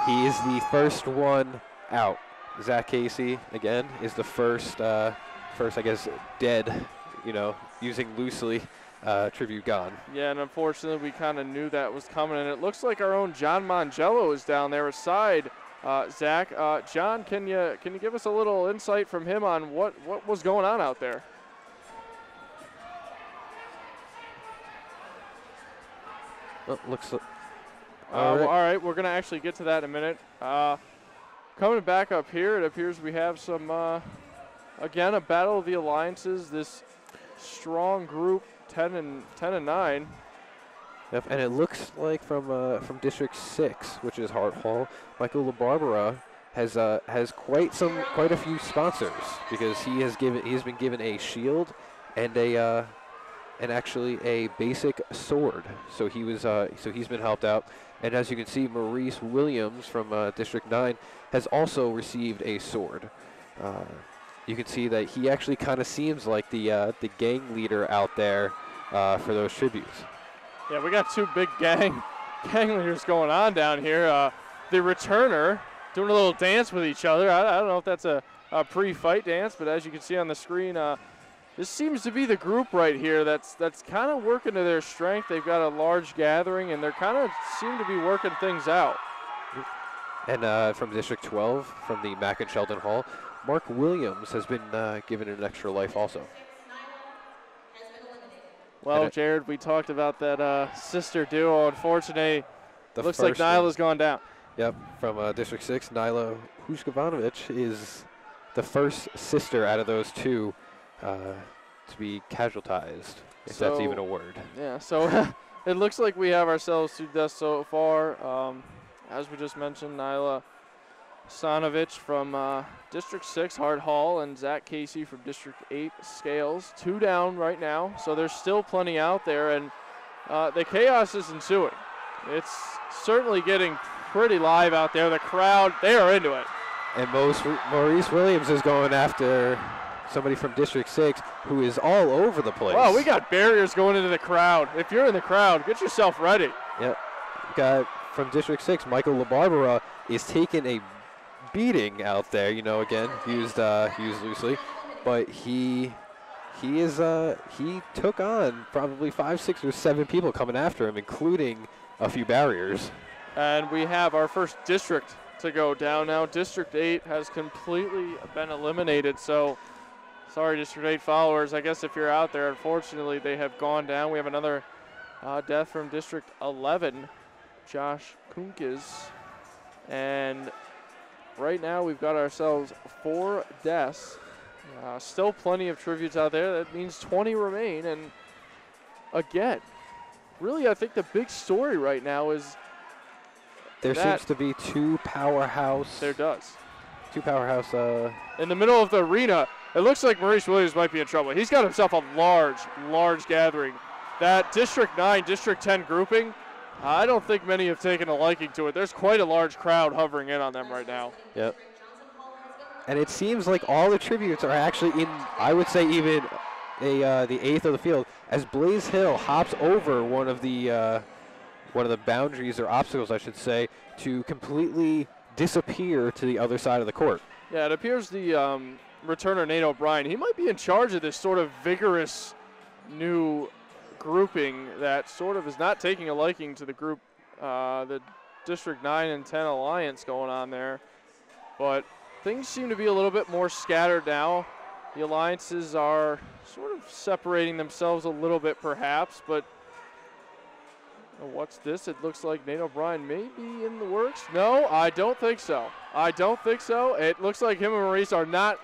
He is the first one out. Zach Casey, again, is the first, I guess, dead, using loosely. Tribute gone. Yeah, and unfortunately we kind of knew that was coming, and it looks like our own John Mangello is down there aside Zach. John, can you give us a little insight from him on what was going on out there? Oh, looks like all right, we're gonna actually get to that in a minute. Coming back up here, it appears we have some again a battle of the alliances. This strong group. 10 and 9. Yep, and it looks like from District 6, which is Hart Hall, Michael LaBarbera has quite a few sponsors, because he has been given a shield and actually a basic sword. So he's been helped out. And as you can see, Maurice Williams from District 9 has also received a sword. You can see that he actually kind of seems like the gang leader out there for those tributes. Yeah, we got 2 big gang leaders going on down here. The returner doing a little dance with each other. I don't know if that's a pre-fight dance, but as you can see on the screen, this seems to be the group right here that's kind of working to their strength. They've got a large gathering, and they're kind of seem to be working things out. And from District 12, from the Mack and Sheldon Hall, Mark Williams has been given an extra life also. Well, Jared, we talked about that sister duo. Unfortunately, looks like Nyla's gone down. Yep, from District 6, Nyla Hushkovanovich is the first sister out of those 2 to be casualtized, if that's even a word. Yeah, so it looks like we have ourselves 2 deaths so far. As we just mentioned, Nyla Sanovich from District 6, Hart Hall, and Zach Casey from District 8, Scales. 2 down right now, so there's still plenty out there, and the chaos is ensuing. It's certainly getting pretty live out there. The crowd, they are into it. And Maurice Williams is going after somebody from District 6 who is all over the place. Wow, we got barriers going into the crowd. If you're in the crowd, get yourself ready. Yep. got from District 6, Michael LaBarbera is taking a beating out there. You know, again, used loosely, but he took on probably 5, 6, or 7 people coming after him, including a few barriers. And we have our first district to go down now. District 8 has completely been eliminated, so sorry, District 8 followers. I guess if you're out there, unfortunately, they have gone down. We have another death from District 11, Josh Kunkis. And right now we've got ourselves 4 deaths. Still plenty of tributes out there. That means 20 remain. And again, really, I think the big story right now is there seems to be 2 powerhouse. There does. 2 powerhouse. In the middle of the arena, it looks like Maurice Williams might be in trouble. He's got himself a large gathering. That District 9, District 10 grouping, I don't think many have taken a liking to it. There's quite a large crowd hovering in on them right now. Yep. And it seems like all the tributes are actually in, I would say, even the 8th of the field, as Blaze Hill hops over one of the boundaries or obstacles, I should say, to completely disappear to the other side of the court. Yeah, it appears the returner Nate O'Brien, he might be in charge of this sort of vigorous new grouping that sort of is not taking a liking to the group, the District 9 and 10 alliance going on there. But things seem to be a little bit more scattered now. The alliances are sort of separating themselves a little bit perhaps, but what's this? It looks like Nate O'Brien may be in the works. No, I don't think so. It looks like him and Maurice are not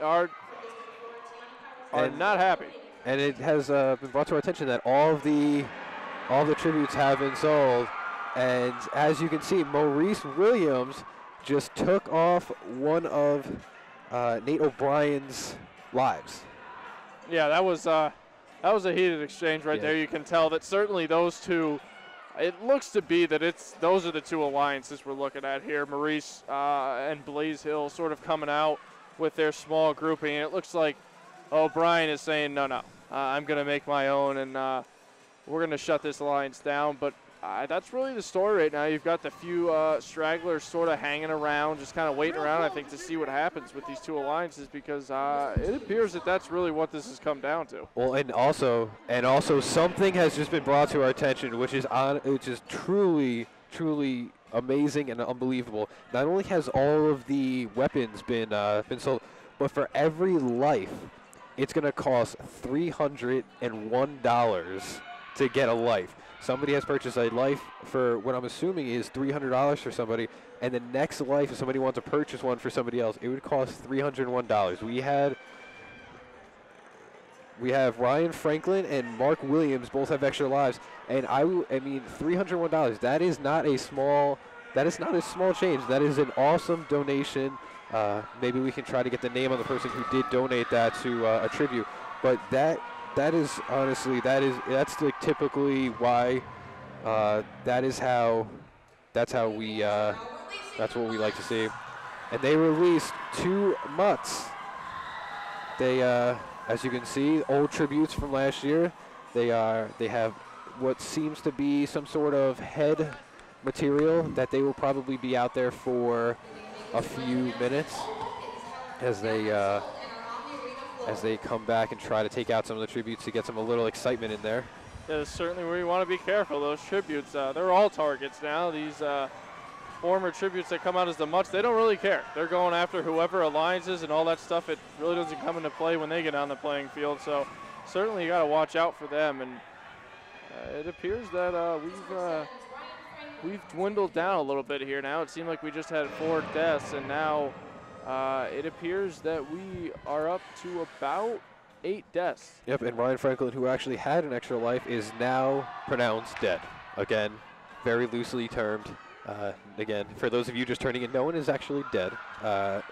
happy. And it has been brought to our attention that all the tributes have been sold. And as you can see, Maurice Williams just took off one of Nate O'Brien's lives. Yeah, that was a heated exchange right there. You can tell that certainly those two. It looks to be that those are the 2 alliances we're looking at here. Maurice and Blaze Hill sort of coming out with their small grouping. And it looks like O'Brien is saying, no, I'm going to make my own, and we're going to shut this alliance down. But that's really the story right now. You've got the few stragglers sort of hanging around, just kind of waiting around, I think, to see what happens with these 2 alliances, because it appears that that's really what this has come down to. Well, and also something has just been brought to our attention, which is truly amazing and unbelievable. Not only has all of the weapons been sold, but for every life, it's going to cost $301 to get a life. Somebody has purchased a life for what I'm assuming is $300 for somebody, and the next life, if somebody wants to purchase one for somebody else, it would cost $301. We have Ryan Franklin and Mark Williams both have extra lives, and I mean $301. That is not a small change. That is an awesome donation. Maybe we can try to get the name of the person who did donate that to a tribute, but that is honestly that's like typically why that's what we like to see. And they released 2 mutts. They as you can see, old tributes from last year. They have what seems to be some sort of head material that they will probably be out there for a few minutes as they come back and try to take out some of the tributes to get a little excitement in there. That is certainly where you want to be careful. Those tributes, they're all targets now. These former tributes that come out as the mutts, they don't really care. They're going after whoever alliances and all that stuff. It really doesn't come into play when they get on the playing field. So certainly you got to watch out for them. And it appears that we've dwindled down a little bit here now. It seemed like we just had 4 deaths, and now it appears that we are up to about 8 deaths. Yep, and Ryan Franklin, who actually had an extra life, is now pronounced dead. Again, very loosely termed. Again, for those of you just turning in, no one is actually dead.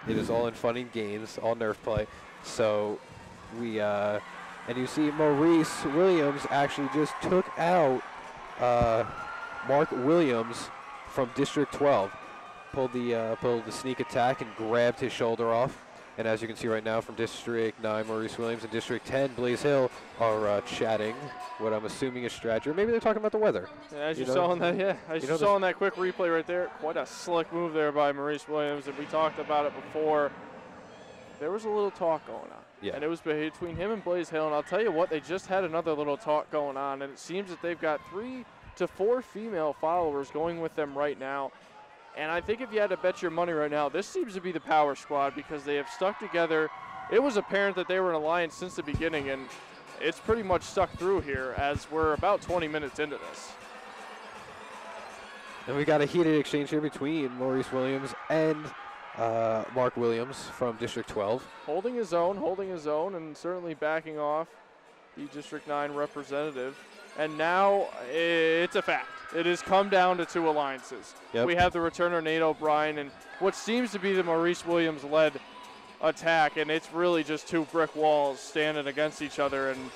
It is all in fun and games, all Nerf play. So and you see Maurice Williams actually just took out Mark Williams from District 12. Pulled the sneak attack and grabbed his shoulder off. And as you can see right now from District 9, Maurice Williams, and District 10, Blaze Hill are chatting what I'm assuming is strategy. Or maybe they're talking about the weather. Yeah, as you saw in that, as you saw in that quick replay right there, quite a slick move there by Maurice Williams. And we talked about it before. There was a little talk going on. Yeah. And it was between him and Blaze Hill. And I'll tell you what, they just had another little talk going on. And it seems that they've got 3 to 4 female followers going with them right now. And I think if you had to bet your money right now, this seems to be the power squad because they have stuck together. It was apparent that they were an alliance since the beginning, and it's pretty much stuck through here as we're about 20 minutes into this. And we got a heated exchange here between Maurice Williams and Mark Williams from District 12. Holding his own, and certainly backing off the District 9 representative. And now it's a fact. It has come down to 2 alliances. Yep. We have the returner, Nate O'Brien, and what seems to be the Maurice Williams-led attack, and it's really just 2 brick walls standing against each other. And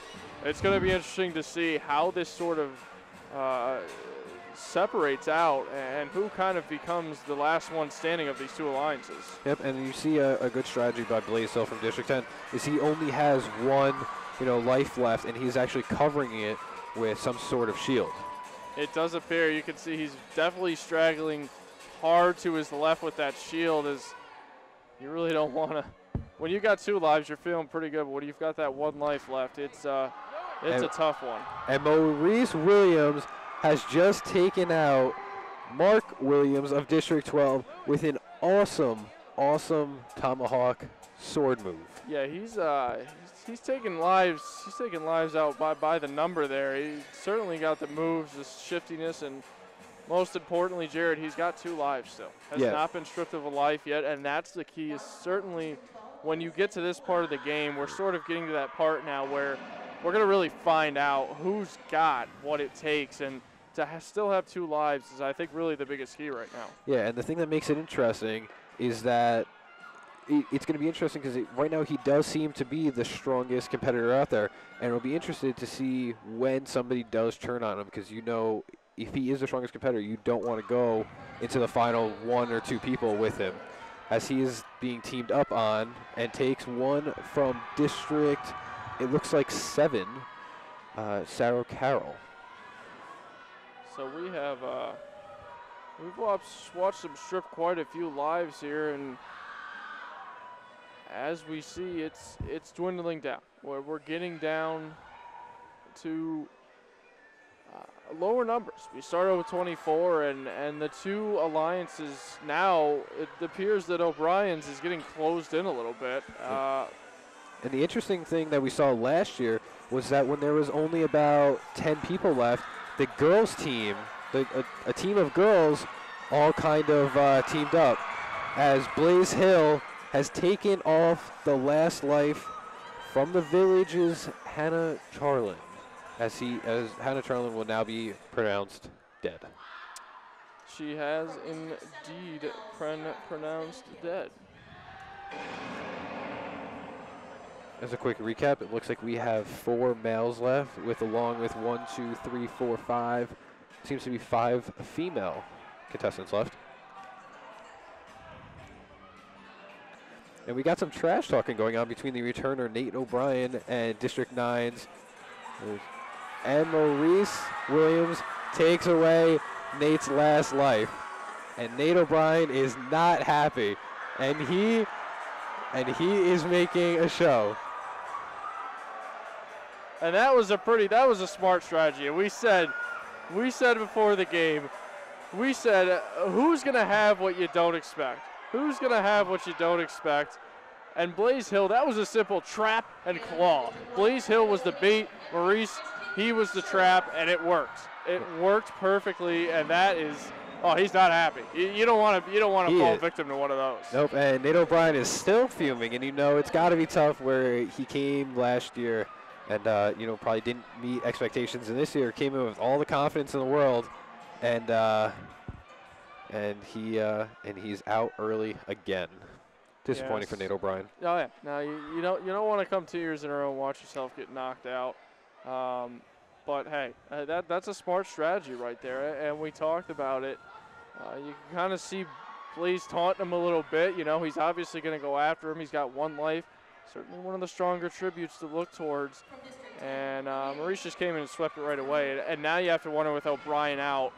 it's going to be interesting to see how this sort of separates out and who kind of becomes the last one standing of these 2 alliances. Yep, and you see a good strategy by Blaze Hill from District 10 is he only has 1, life left, and he's actually covering it with some sort of shield. It does appear. You can see he's definitely straggling hard to his left with that shield, as you really don't want to. When you got 2 lives, you're feeling pretty good, but when you've got that 1 life left, it's a tough one. And Maurice Williams has just taken out Mark Williams of District 12 with an awesome tomahawk sword move. Yeah, he's taking lives. He's taking lives out by the number there. He certainly got the moves, the shiftiness, and most importantly, Jared, he's got 2 lives still. Has not been stripped of a life yet, and that's the key. Is certainly when you get to this part of the game, we're sort of getting to that part now where we're going to really find out who's got what it takes, and to still have 2 lives is, I think, really the biggest key right now. Yeah, and the thing that makes it interesting is that it's going to be interesting because right now he does seem to be the strongest competitor out there, and we'll be interested to see when somebody does turn on him, because if he is the strongest competitor, you don't want to go into the final 1 or 2 people with him, as he is being teamed up on and takes one from District, it looks like 7, Sarah Carroll. So we have we've watched them strip quite a few lives here, and as we see, it's dwindling down. We're getting down to lower numbers. We started with 24, and the 2 alliances now, it appears that O'Brien's is getting closed in a little bit. And the interesting thing that we saw last year was that when there was only about 10 people left, the girls team, a team of girls, all kind of teamed up, as Blaze Hill has taken off the last life from the Village's Hannah Charlin, as Hannah Charlin will now be pronounced dead. She has indeed pronounced dead. As a quick recap, it looks like we have 4 males left, along with 1, 2, 3, 4, 5. Seems to be 5 female contestants left. And we got some trash talking going on between the returner Nate O'Brien and District 9's. And Maurice Williams takes away Nate's last life. And Nate O'Brien is not happy. And he is making a show. And that was a smart strategy. And we said before the game, who's going to have what you don't expect? Who's going to have what you don't expect? And Blaze Hill, that was a simple trap and claw. Blaze Hill was the bait. Maurice, he was the trap, and it worked. It worked perfectly, and that is, he's not happy. You don't want to fall victim to one of those. Nope, and Nate O'Brien is still fuming, and it's got to be tough where he came last year and, probably didn't meet expectations, and this year came in with all the confidence in the world, and he's out early again. Disappointing for Nate O'Brien. Oh yeah. Now you don't want to come 2 years in a row and watch yourself get knocked out. But hey, that's a smart strategy right there, and we talked about it. You can kind of see Blaze taunting him a little bit. You know, he's obviously going to go after him. He's got one life. Certainly one of the stronger tributes to look towards. And Maurice just came in and swept it right away. And now you have to wonder, with O'Brien out,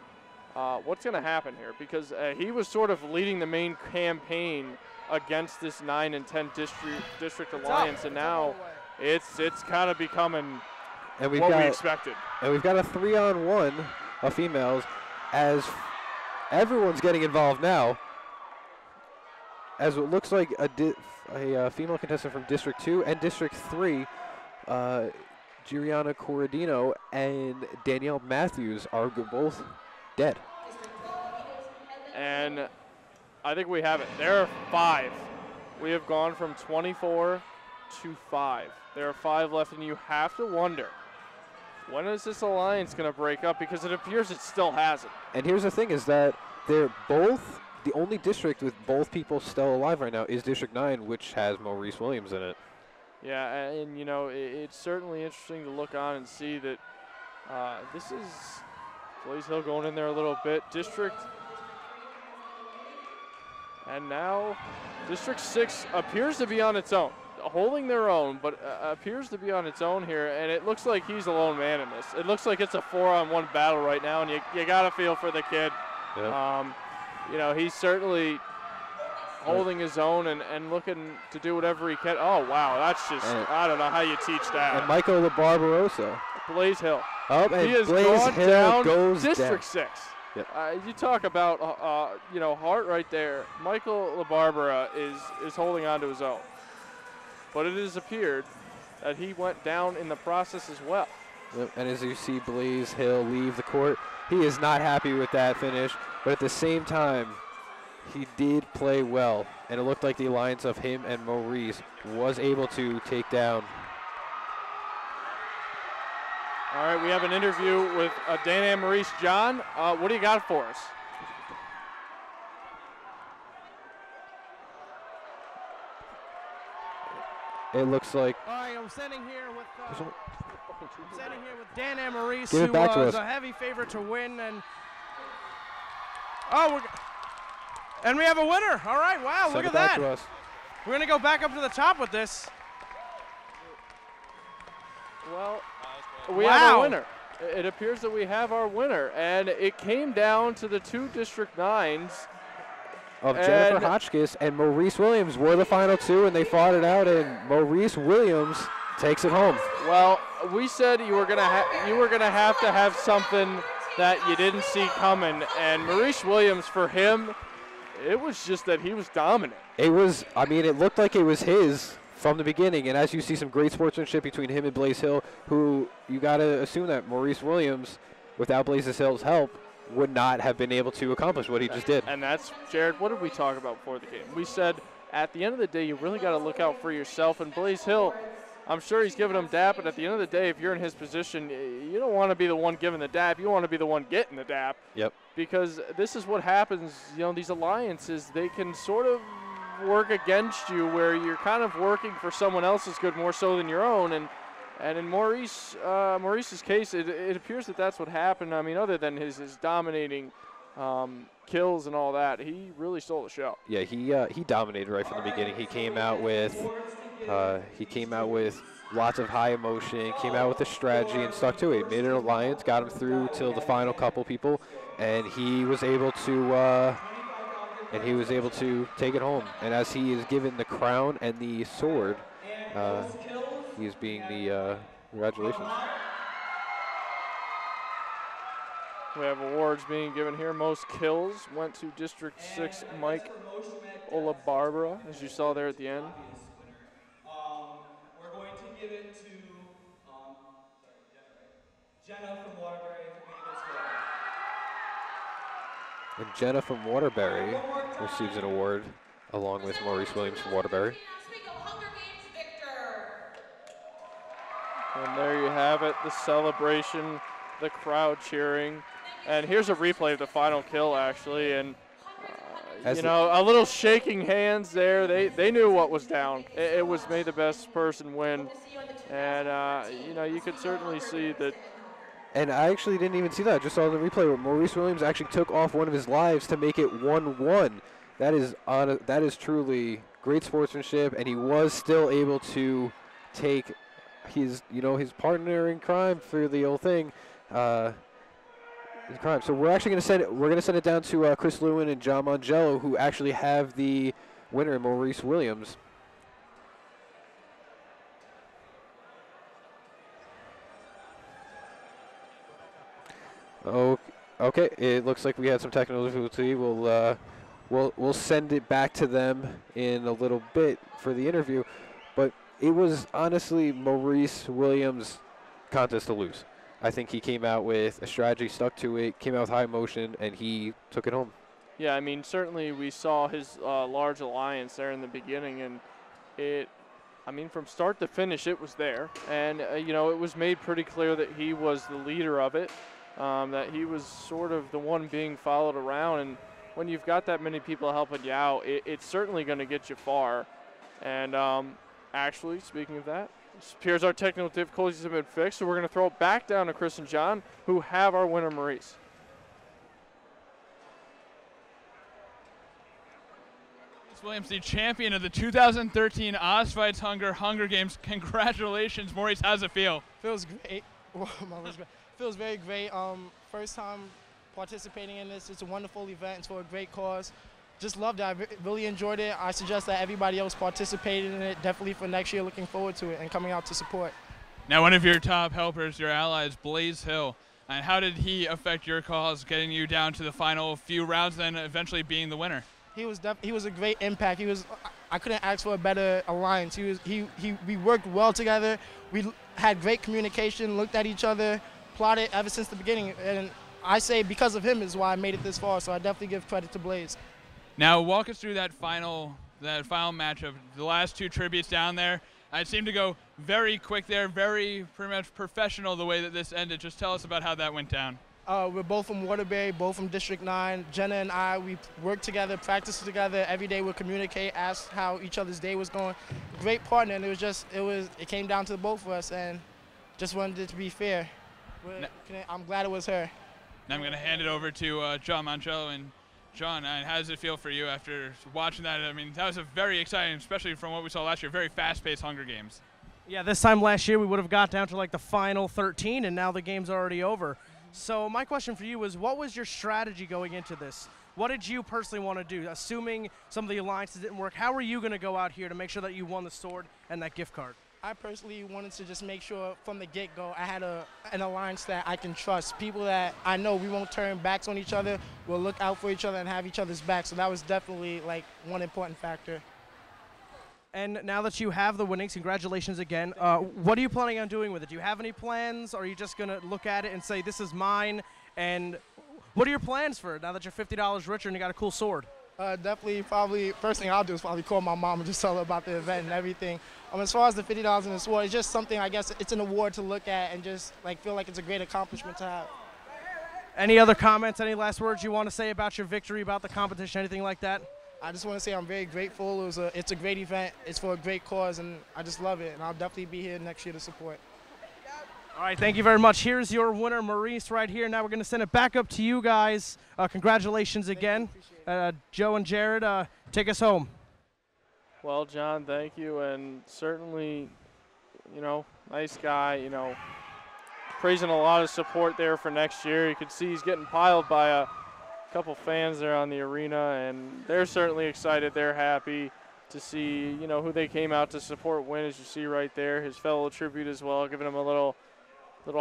what's going to happen here? Because he was sort of leading the main campaign against this 9 and 10 district alliance, and now it's kind of becoming what we expected. And we've got a 3-on-1 of females, as everyone's getting involved now. As it looks like a female contestant from District 2 and District 3, Giuliana Corradino and Danielle Matthews are both dead. And I think we have it. There are 5. We have gone from 24 to 5. There are 5 left, and you have to wonder, when is this alliance going to break up? Because it appears it still hasn't. And here's the thing, is that they're both, the only district with both people still alive right now is District 9, which has Maurice Williams in it. Yeah, and you know, it's certainly interesting to look on and see that this is Blaze Hill going in there a little bit. District, and now District 6 appears to be on its own, holding their own, but appears to be on its own here, and it looks like he's the lone man in this. It looks like it's a 4-on-1 battle right now, and you got to feel for the kid. Yep. You know, he's certainly holding his own and looking to do whatever he can. Oh, wow, that's just, I don't know how you teach that. And Michael LaBarbarossa. Blaze Hill. Oh, and he has Blaze gone Hill down goes District down. 6. Yep. You talk about, you know, heart right there. Michael LaBarbera is holding on to his own. But it has appeared that he went down in the process as well. Yep. And as you see Blaze Hill leave the court, he is not happy with that finish, but at the same time, he did play well, and it looked like the alliance of him and Maurice was able to take down. All right, we have an interview with Dana and Maurice. John, what do you got for us? It looks like. All right, I'm standing here with Dan and Maurice, Give it who back to was us. a heavy favorite to win, and we have a winner. All right, wow, Send look it at back that. to us. We're gonna go back up to the top with this. Well, we have a winner. It appears that we have our winner, and it came down to the 2 District 9s. Of Jennifer Hotchkiss and Maurice Williams were the final 2, and they fought it out, and Maurice Williams takes it home. Well, we said you were gonna have to have something that you didn't see coming, and Maurice Williams, for him, it was just that he was dominant. It was, I mean, it looked like it was his from the beginning, and as you see some great sportsmanship between him and Blaze Hill, who you got to assume that Maurice Williams, without Blaze Hill's help, would not have been able to accomplish what he just did. And that's, Jared, what did we talk about before the game? We said at the end of the day, you really got to look out for yourself, and Blaze Hill, I'm sure he's giving him dap, but at the end of the day, if you're in his position, you don't want to be the one giving the dap. You want to be the one getting the dap. Yep. Because this is what happens, you know, these alliances, they can sort of work against you where you're kind of working for someone else's good more so than your own. And in Maurice's case, it appears that that's what happened. I mean, other than his dominating kills and all that, he really stole the show. Yeah, he dominated right from the beginning. He came out with lots of high emotion, came out with a strategy and stuck to it. Made an alliance, got him through till the final couple people, and he was able to take it home. And as he is given the crown and the sword, he is being the congratulations. We have awards being given here. Most kills went to District 6 Mike Olabarbara, as you saw there at the end. We're going to give it to Jenna from Waterbury for being this good. And Jenna from Waterbury receives an award along with Maurice Williams from Waterbury. And there you have it, the celebration, the crowd cheering. And here's a replay of the final kill, actually. And, you know, a little shaking hands there. They knew what was down. It was may the best person win. And, you know, you could certainly see that. And I actually didn't even see that. I just saw the replay where Maurice Williams actually took off one of his lives to make it 1-1. that is truly great sportsmanship, and he was still able to take his partner in crime through the whole thing. Crime. So we're actually going to send it down to Chris Lewin and John Mongello, who actually have the winner, Maurice Williams. Okay. It looks like we had some technical difficulty. We'll send it back to them in a little bit for the interview, but it was honestly Maurice Williams' contest to lose. I think he came out with a strategy, stuck to it, came out with high emotion, and he took it home. Yeah, I mean, certainly we saw his large alliance there in the beginning, and from start to finish, it was there. And, it was made pretty clear that he was the leader of it, that he was sort of the one being followed around. And when you've got that many people helping you out, it's certainly going to get you far. And actually, speaking of that, it appears our technical difficulties have been fixed, so we're going to throw it back down to Chris and John, who have our winner, Maurice. Williams, the champion of the 2013 Oz Fights Hunger Games. Congratulations, Maurice. How's it feel? Feels great. Feels very great. First time participating in this. It's a wonderful event. It's for a great cause. Just loved it. I really enjoyed it. I suggest that everybody else participated in it. Definitely for next year, looking forward to it and coming out to support. Now, one of your top helpers, your allies, Blaze Hill. And how did he affect your cause, getting you down to the final few rounds, then eventually being the winner? He was a great impact. I couldn't ask for a better alliance. We worked well together. We had great communication, looked at each other, plotted ever since the beginning. And I say because of him is why I made it this far. So I definitely give credit to Blaze. Now walk us through that final matchup. The last two tributes down there. It seemed to go very quick there, very pretty much professional the way that this ended. Just tell us about how that went down. We're both from Waterbury, both from District 9. Jenna and I, we work together, practice together. Every day we communicate, ask how each other's day was going. Great partner, and it came down to the both of us, and just wanted it to be fair. I'm glad it was her. Now I'm going to hand it over to John Mongello. And John, how does it feel for you after watching that? I mean, that was a very exciting, especially from what we saw last year, very fast-paced Hunger Games. Yeah, this time last year we would have got down to like the final 13, and now the game's already over. So my question for you was, what was your strategy going into this? What did you personally want to do? Assuming some of the alliances didn't work, how were you going to go out here to make sure that you won the sword and that gift card? I personally wanted to just make sure from the get-go I had an alliance that I can trust. People that I know we won't turn backs on each other, we'll look out for each other and have each other's backs. So that was definitely like one important factor. And now that you have the winnings, congratulations again. What are you planning on doing with it? Do you have any plans? Or are you just going to look at it and say, this is mine? And what are your plans for it now that you're $50 richer and you got a cool sword? Definitely, probably, first thing I'll do is probably call my mom and just tell her about the event and everything. As far as the $50 and the sword, it's just something, I guess, it's an award to look at and just feel like it's a great accomplishment to have. Any other comments, any last words you want to say about your victory, about the competition, anything like that? I just want to say I'm very grateful. It's a great event. It's for a great cause, and I just love it. And I'll definitely be here next year to support. All right, thank you very much. Here's your winner, Maurice, right here. Now we're going to send it back up to you guys. Congratulations again. Joe and Jared, take us home. Well, John, thank you. And certainly, nice guy, praising a lot of support there for next year. You can see he's getting piled by a couple fans there on the arena, and they're certainly excited. They're happy to see, who they came out to support win, as you see right there. His fellow tribute as well, giving him a little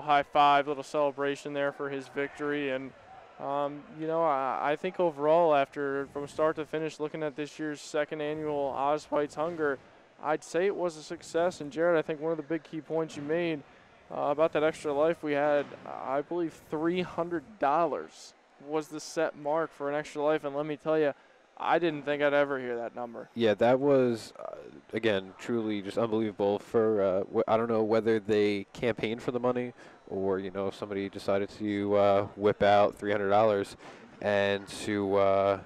high five, little celebration there for his victory. And, I think overall, from start to finish, looking at this year's second annual Oz Fights Hunger, I'd say it was a success. And Jared, I think one of the big key points you made about that extra life, we had, I believe, $300 was the set mark for an extra life, and let me tell you, I didn't think I'd ever hear that number. Yeah, that was, again, truly just unbelievable. For I don't know whether they campaigned for the money or, somebody decided to whip out $300 and to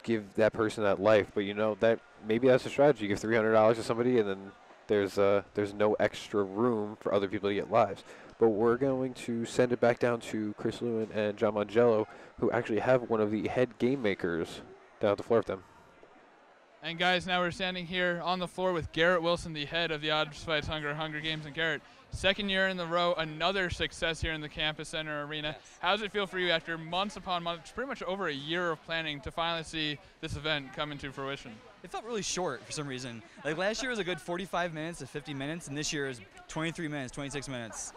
give that person that life. But, that maybe that's a strategy. You give $300 to somebody, and then there's no extra room for other people to get lives. But we're going to send it back down to Chris Lewin and John Mongello, who actually have one of the head game makers down at the floor with them. And guys, now we're standing here on the floor with Garrett Wilson, the head of the Odds Fights Hunger Games. And Garrett, second year in a row, another success here in the Campus Center Arena. Yes. How does it feel for you after months upon months, pretty much over a year of planning, to finally see this event come into fruition? It felt really short for some reason. Like last year was a good 45 minutes to 50 minutes, and this year is 23 minutes, 26 minutes.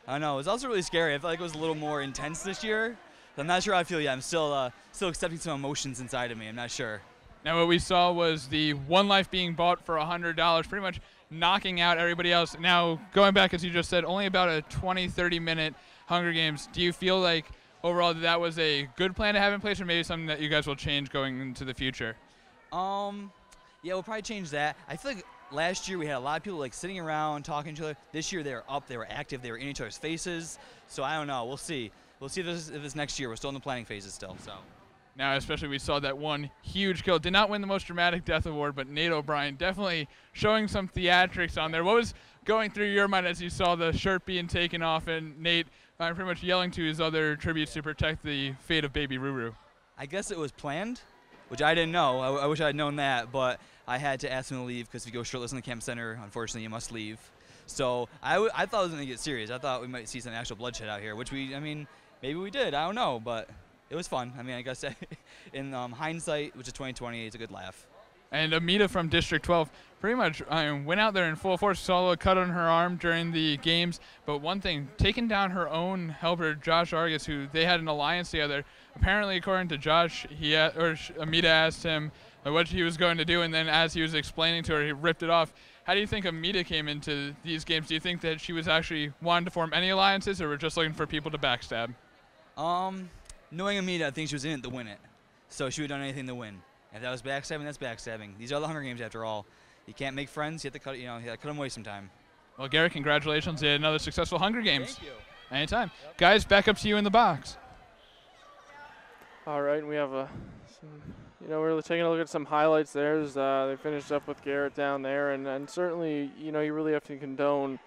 I don't know. It was also really scary. I felt like it was a little more intense this year. I'm not sure how I feel yet. I'm still accepting some emotions inside of me. I'm not sure. Now what we saw was the one life being bought for $100, pretty much knocking out everybody else. Now going back, as you just said, only about a 20-30 minute Hunger Games. Do you feel like overall that was a good plan to have in place, or maybe something that you guys will change going into the future? Yeah, we'll probably change that. I feel like last year we had a lot of people like sitting around talking to each other. This year they were up, they were active, they were in each other's faces. So I don't know. We'll see. We'll see if this next year. We're still in the planning phases still. So. Now, especially we saw that one huge kill. Did not win the most dramatic death award, but Nate O'Brien definitely showing some theatrics on there. What was going through your mind as you saw the shirt being taken off and Nate pretty much yelling to his other tributes to protect the fate of baby Ruru? I guess it was planned, which I didn't know. I wish I had known that, but I had to ask him to leave because if you go shirtless in the camp center, unfortunately, you must leave. So I thought it was going to get serious. I thought we might see some actual bloodshed out here, which maybe we did. I don't know, but it was fun. I mean, I guess in hindsight, which is 2020, it's a good laugh. And Amita from District 12 pretty much went out there in full force. Saw a cut on her arm during the games. But one thing, taking down her own helper, Josh Argus, who they had an alliance together. Apparently, according to Josh, Amita asked him what he was going to do, and then as he was explaining to her, he ripped it off. How do you think Amita came into these games? Do you think that she was actually wanting to form any alliances, or were just looking for people to backstab? Knowing Amita, I think she was in it to win it. So she would have done anything to win. If that was backstabbing, that's backstabbing. These are the Hunger Games after all. You can't make friends. You have to cut, you have to cut them away sometime. Well, Garrett, congratulations. You had another successful Hunger Games. Thank you. Anytime. Yep. Guys, back up to you in the box. All right, and we have we're taking a look at some highlights there as they finished up with Garrett down there. And certainly, you really have to condone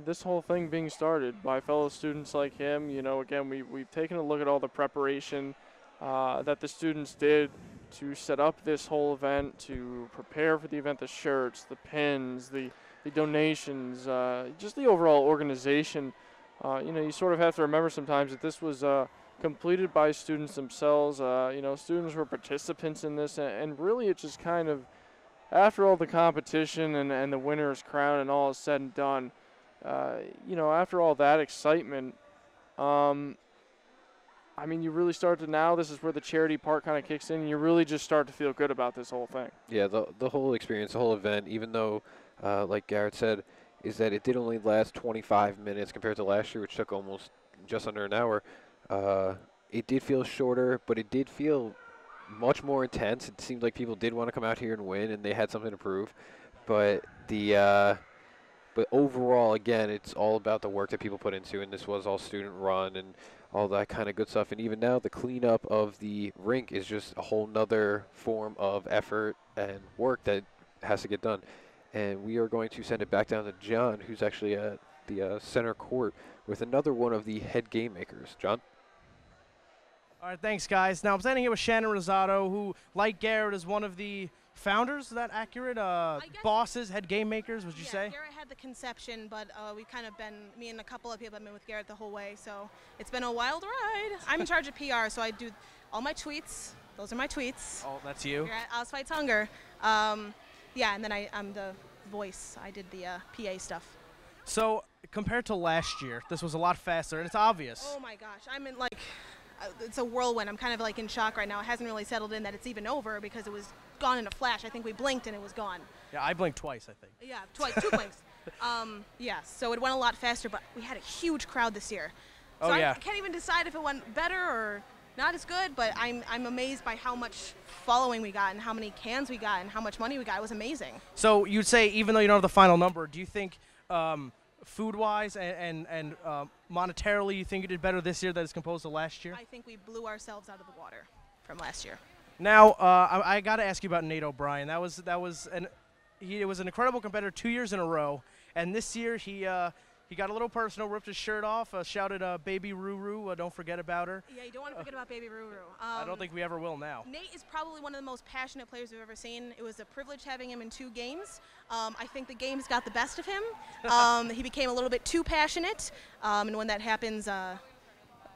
this whole thing being started by fellow students like him. Again, we've taken a look at all the preparation that the students did to set up this whole event, to prepare for the event, the shirts, the pins, the donations, just the overall organization. You sort of have to remember sometimes that this was completed by students themselves. Students were participants in this, and really it just kind of, after all the competition and the winner's crown and all is said and done, after all that excitement, you really start to now, this is where the charity part kind of kicks in, and you really just start to feel good about this whole thing. Yeah, the whole experience, the whole event, even though, like Garrett said, is that it did only last 25 minutes compared to last year, which took almost just under an hour. It did feel shorter, but it did feel much more intense. It seemed like people did want to come out here and win, and they had something to prove. But but overall, again, it's all about the work that people put into, and this was all student run and all that kind of good stuff. And even now, the cleanup of the rink is just a whole nother form of effort and work that has to get done. And we are going to send it back down to John, who's actually at the center court with another one of the head game makers. John? All right, thanks, guys. Now, I'm standing here with Shannon Rosado, who, like Garrett, is one of the founders. Is that accurate? Bosses, head game makers, would you say? Garrett had the conception, but we've kind of been, me and a couple of people have been with Garrett the whole way, so it's been a wild ride. I'm in charge of PR, so I do all my tweets. Those are my tweets. Oh, that's you? Here at Oz Fights Hunger. Yeah, and then I'm the voice. I did the PA stuff. So, compared to last year, this was a lot faster, and it's obvious. Oh my gosh, I'm in it's a whirlwind. I'm kind of in shock right now. It hasn't really settled in that it's even over because it was gone in a flash. I think we blinked and it was gone. Yeah, I blinked twice, I think. Yeah, twice, 2 blinks. Yeah, so it went a lot faster, but we had a huge crowd this year. So I can't even decide if it went better or not as good, but I'm amazed by how much following we got and how many cans we got and how much money we got. It was amazing. So you'd say, even though you don't have the final number, do you think food-wise and monetarily, you think you did better this year than as composed to last year? I think we blew ourselves out of the water from last year. Now, I got to ask you about Nate O'Brien. It was an incredible competitor 2 years in a row, and this year he He got a little personal, ripped his shirt off, shouted Baby Ruru, don't forget about her. Yeah, you don't want to forget about Baby Ruru. I don't think we ever will now. Nate is probably one of the most passionate players we've ever seen. It was a privilege having him in 2 games. I think the games got the best of him. He became a little bit too passionate, and when that happens,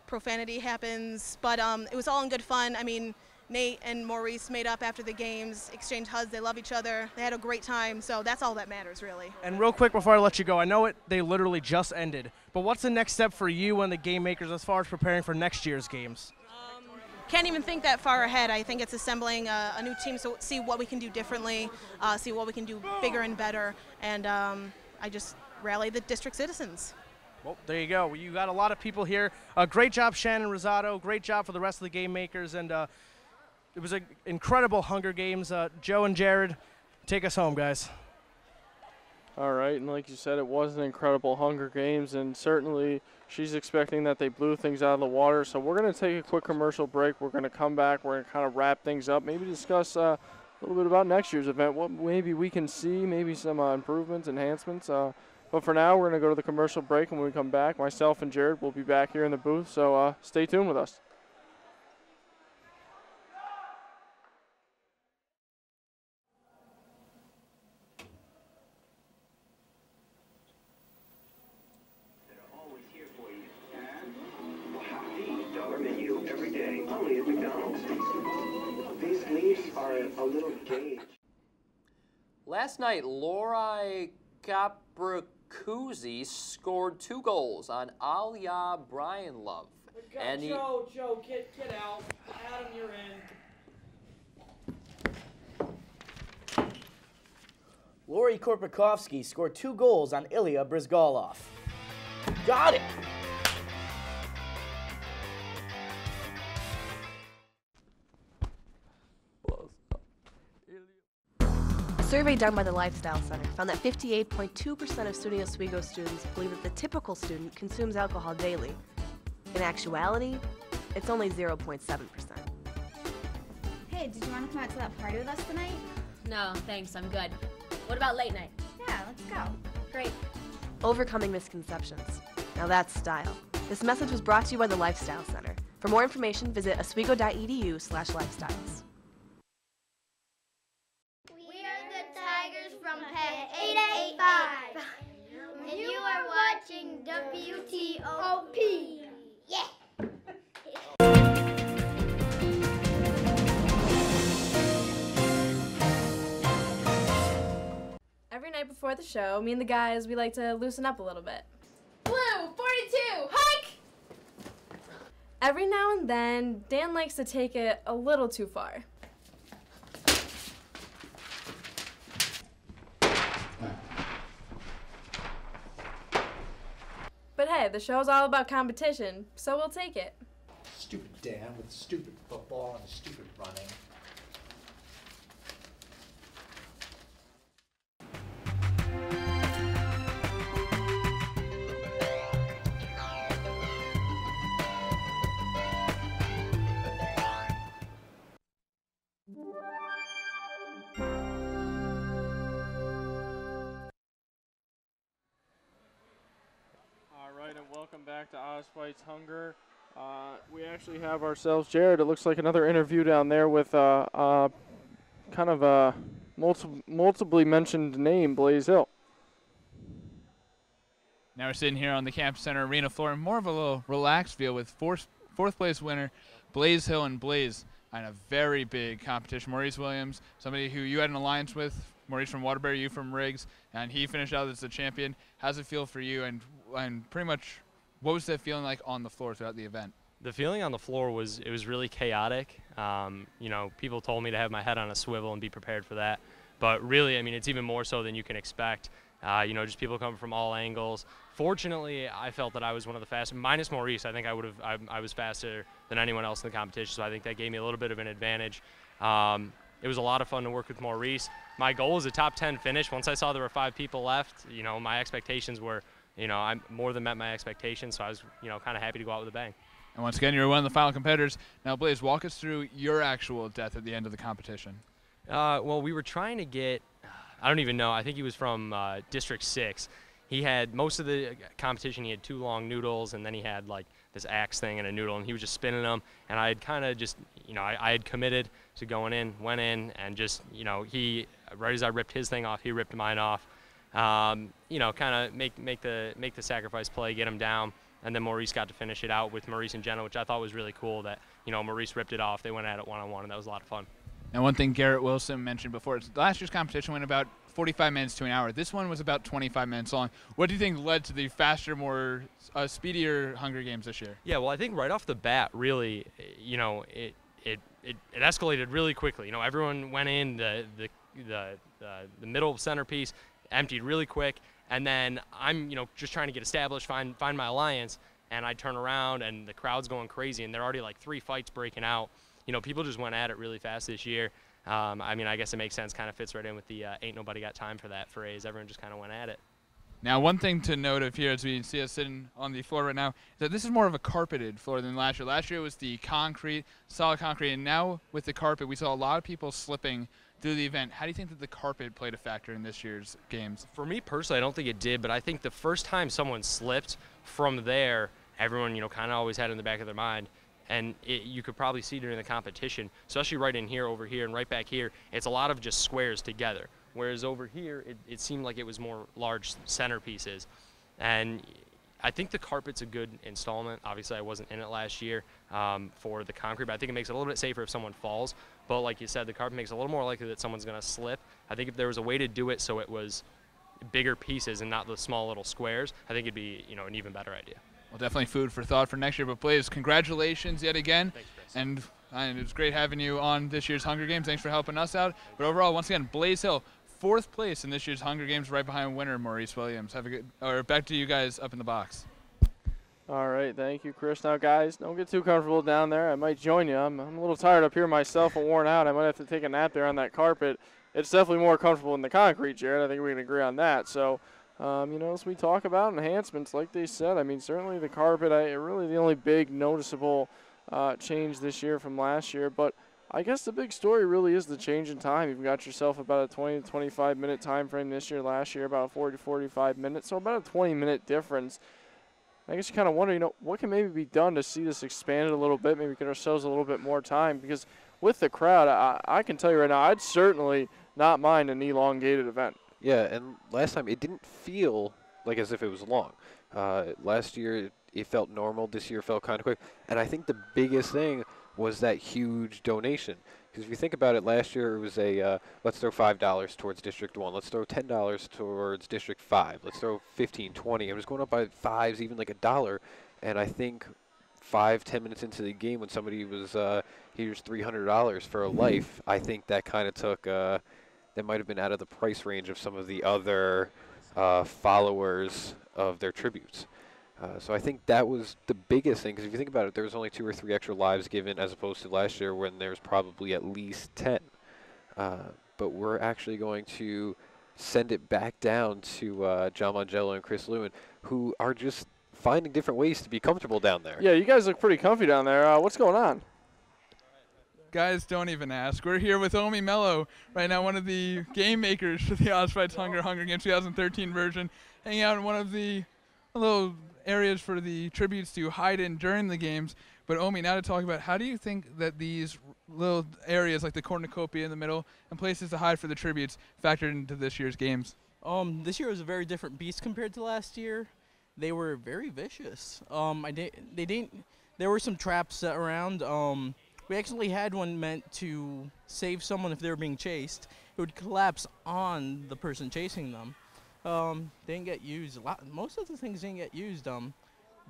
profanity happens. But it was all in good fun. I mean, Nate and Maurice made up after the games, exchanged hugs. They love each other. They had a great time, so that's all that matters, really. And real quick before I let you go, I know they literally just ended, but what's the next step for you and the game makers as far as preparing for next year's games? Can't even think that far ahead. I think it's assembling a new team, so see what we can do differently, see what we can do bigger and better, and I just rally the district citizens. Well, there you go. You got a lot of people here. Great job, Shannon Rosado. Great job for the rest of the game makers, and it was an incredible Hunger Games. Joe and Jared, take us home, guys. All right, and like you said, it was an incredible Hunger Games, and certainly she's expecting that they blew things out of the water. So we're going to take a quick commercial break. We're going to come back. We're going to kind of wrap things up, maybe discuss a little bit about next year's event, what maybe we can see, maybe some improvements, enhancements. But for now, we're going to go to the commercial break, and when we come back, myself and Jared will be back here in the booth, so stay tuned with us. Every day, only at McDonald's. These leaves are a little gauge. Last night, Lori Capricuzzi scored 2 goals on Alia Brian Love. And Joe, get out. Adam, you're in. Lori Korpakovsky scored 2 goals on Ilya Brizgalov. Got it! A survey done by the Lifestyle Center found that 58.2% of Studio Oswego students believe that the typical student consumes alcohol daily. In actuality, it's only 0.7%. Hey, did you want to come out to that party with us tonight? No, thanks, I'm good. What about late night? Yeah, let's go. Great. Overcoming misconceptions. Now that's style. This message was brought to you by the Lifestyle Center. For more information, visit oswego.edu/lifestyles. From Pet 885. And you are watching WTOP. Yeah. Every night before the show, me and the guys, we like to loosen up a little bit. Blue, 42, hike! Every now and then, Dan likes to take it a little too far. But hey, the show's all about competition, so we'll take it. Stupid Dan with stupid football and stupid running. Welcome back to Osweigh's Hunger. We actually have ourselves, Jared, it looks like another interview down there with kind of a multiply mentioned name, Blaze Hill. Now we're sitting here on the Campus Center arena floor in more of a little relaxed feel with fourth place winner Blaze Hill and Blaze on a very big competition. Maurice Williams, somebody who you had an alliance with, Maurice from Waterbury, you from Riggs, and he finished out as the champion. How's it feel for you, and pretty much what was that feeling like on the floor throughout the event? The feeling on the floor was really chaotic. You know, people told me to have my head on a swivel and be prepared for that. But really, I mean, it's even more so than you can expect. You know, just people coming from all angles. Fortunately, I felt that I was one of the fastest. Minus Maurice, I think I was faster than anyone else in the competition, so I think that gave me a little bit of an advantage. It was a lot of fun to work with Maurice. My goal was a top 10 finish. Once I saw there were 5 people left, you know, my expectations were, you know, I more than met my expectations, so I was, you know, kind of happy to go out with a bang. And once again, you're one of the final competitors. Now, Blaze, walk us through your actual death at the end of the competition. Well, we were trying to get, I don't even know, I think he was from District 6. he had most of the competition, he had 2 long noodles, and then he had like this axe thing and a noodle, and he was just spinning them. And I had kind of just, I had committed to going in, went in, and just, he, right as I ripped his thing off, he ripped mine off. Kind of make the sacrifice play, get him down. And then Maurice got to finish it out with Maurice and Jenna, which I thought was really cool that, Maurice ripped it off. They went at it one-on-one, and that was a lot of fun. And one thing Garrett Wilson mentioned before, last year's competition went about 45 minutes to an hour. This one was about 25 minutes long. What do you think led to the faster, more speedier Hunger Games this year? Yeah, well, I think right off the bat, really, it escalated really quickly. Everyone went in, the middle centerpiece emptied really quick, and then I'm, just trying to get established, find my alliance, and I turn around, and the crowd's going crazy, and there are already like 3 fights breaking out. People just went at it really fast this year. I guess it makes sense, kind of fits right in with the ain't nobody got time for that phrase. Everyone just kind of went at it. Now, one thing to note of here as we see us sitting on the floor right now is that this is more of a carpeted floor than last year. Last year was the concrete, solid concrete, and now with the carpet, we saw a lot of people slipping through the event. How do you think that the carpet played a factor in this year's games? For me personally, I don't think it did, but I think the first time someone slipped from there, everyone, kind of always had it in the back of their mind. And you could probably see during the competition, especially right in here, over here, and right back here, it's a lot of just squares together. Whereas over here, it seemed like it was more large centerpieces. And I think the carpet's a good installment. Obviously, I wasn't in it last year for the concrete, but I think it makes it a little bit safer if someone falls. But like you said, the carpet makes it a little more likely that someone's going to slip. I think if there was a way to do it so it was bigger pieces and not the small little squares, I think it'd be an even better idea. Well, definitely food for thought for next year. But Blaze, congratulations yet again. Thanks, Chris. And it was great having you on this year's Hunger Games. Thanks for helping us out. But overall, once again, Blaze Hill, 4th place in this year's Hunger Games, right behind winner Maurice Williams. Back to you guys up in the box. All right, thank you, Chris. Now, guys, don't get too comfortable down there. I might join you. I'm a little tired up here myself and worn out. I might have to take a nap there on that carpet. It's definitely more comfortable than the concrete, Jared. I think we can agree on that. So, as we talk about enhancements, like they said, certainly the carpet, really the only big noticeable change this year from last year. But I guess the big story really is the change in time. You've got yourself about a 20 to 25 minute time frame this year. Last year, about 40 to 45 minutes. So about a 20-minute difference. I guess you kind of wonder, what can maybe be done to see this expanded a little bit, maybe get ourselves a little bit more time, because with the crowd, I can tell you right now, I'd certainly not mind an elongated event. Yeah, and last time it didn't feel like as if it was long. Last year it felt normal. This year felt kind of quick. And I think the biggest thing was that huge donation. Because if you think about it, last year it was a let's throw $5 towards District 1. Let's throw $10 towards District 5. Let's throw 15, 20. It was going up by 5s, even like $1. And I think 5-10 minutes into the game when somebody was here's $300 for a life, I think that kind of took that might have been out of the price range of some of the other followers of their tributes. So I think that was the biggest thing, because if you think about it, there was only 2 or 3 extra lives given as opposed to last year when there's probably at least 10. But we're actually going to send it back down to John Mangello and Chris Lewin, who are just finding different ways to be comfortable down there. Yeah, you guys look pretty comfy down there. What's going on? Guys, don't even ask. We're here with Omi Mello right now, one of the game makers for the Oz Fights Hunger Games 2013 version, hanging out in one of the little areas for the tributes to hide in during the games. But Omi, now to talk about, how do you think that these little areas like the cornucopia in the middle and places to hide for the tributes factored into this year's games? This year was a very different beast compared to last year. They were very vicious. There were some traps set around. We actually had one meant to save someone if they were being chased. It would collapse on the person chasing them. They didn't get used. Most of the things didn't get used.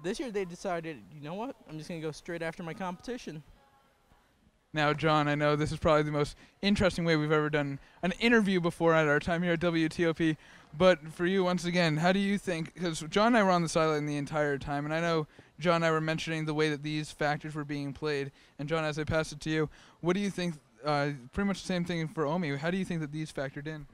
This year they decided, you know what? I'm just going to go straight after my competition. Now, John, I know this is probably the most interesting way we've ever done an interview before at our time here at WTOP. But for you, once again, how do you think, because John and I were on the sideline the entire time, and I know John and I were mentioning the way that these factors were being played. And John, as I pass it to you, what do you think, pretty much the same thing for Omi, how do you think that these factored in?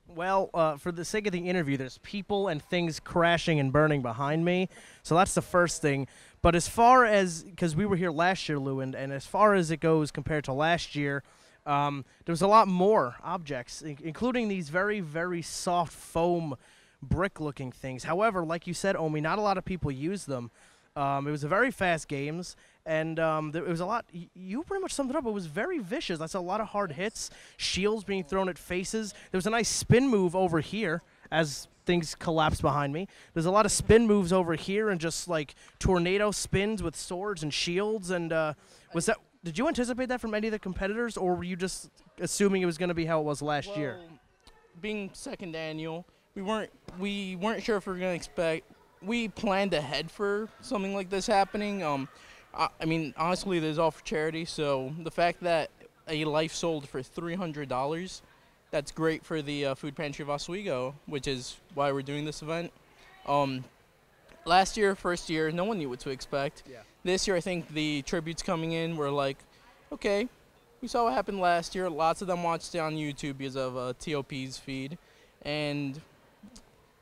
Well, for the sake of the interview, there's people and things crashing and burning behind me, so that's the first thing. But as far as, because we were here last year, Lewin, and as far as it goes compared to last year, there was a lot more objects, including these very, very soft foam brick-looking things. However, like you said, Omi, not a lot of people use them. It was a very fast games, and it was a lot. You pretty much summed it up. It was very vicious. I saw a lot of hard hits, shields being thrown at faces. There was a nice spin move over here as things collapsed behind me. There's a lot of spin moves over here and just like tornado spins with swords and shields. And was that? Did you anticipate that from any of the competitors, or were you just assuming it was going to be how it was last year? Being second annual, we weren't sure if we were going to expect. We planned ahead for something like this happening. I mean, honestly, this is all for charity. So the fact that a life sold for $300, that's great for the Food Pantry of Oswego, which is why we're doing this event. Last year, first year, no one knew what to expect. Yeah. This year, I think the tributes coming in were like, okay, we saw what happened last year. Lots of them watched it on YouTube because of TOP's feed. And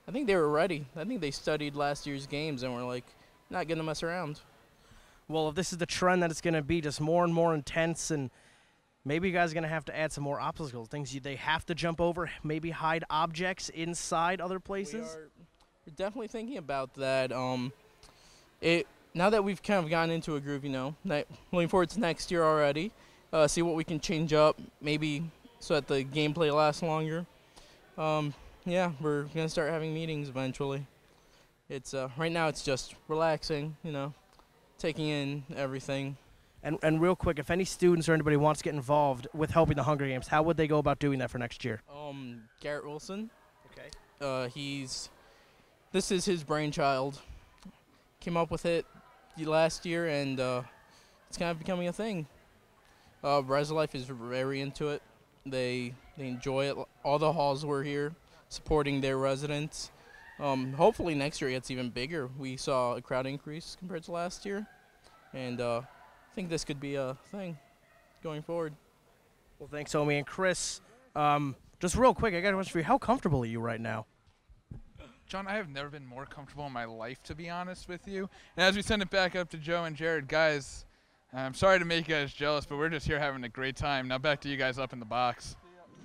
I think they were ready. I think they studied last year's games and were like, not going to mess around. Well, if this is the trend that it's going to be just more and more intense, and maybe you guys are going to have to add some more obstacles, things they have to jump over, maybe hide objects inside other places? We're definitely thinking about that. Now that we've kind of gotten into a groove, looking forward to next year already, see what we can change up, maybe so that the gameplay lasts longer. Yeah, we're going to start having meetings eventually. It's right now it's just relaxing, taking in everything. And real quick, if any students or anybody wants to get involved with helping the Hunger Games, how would they go about doing that for next year? Garrett Wilson. Okay. This is his brainchild. Came up with it last year, and it's kind of becoming a thing. Rise of Life is very into it. They enjoy it. All the halls were here supporting their residents. Hopefully next year it gets even bigger. We saw a crowd increase compared to last year, and I think this could be a thing going forward. Well, thanks, Omi. And Chris, just real quick, I got a question for you. How comfortable are you right now? John, I have never been more comfortable in my life, to be honest with you. And as we send it back up to Joe and Jared, guys, I'm sorry to make you guys jealous, but we're just here having a great time. Now back to you guys up in the box.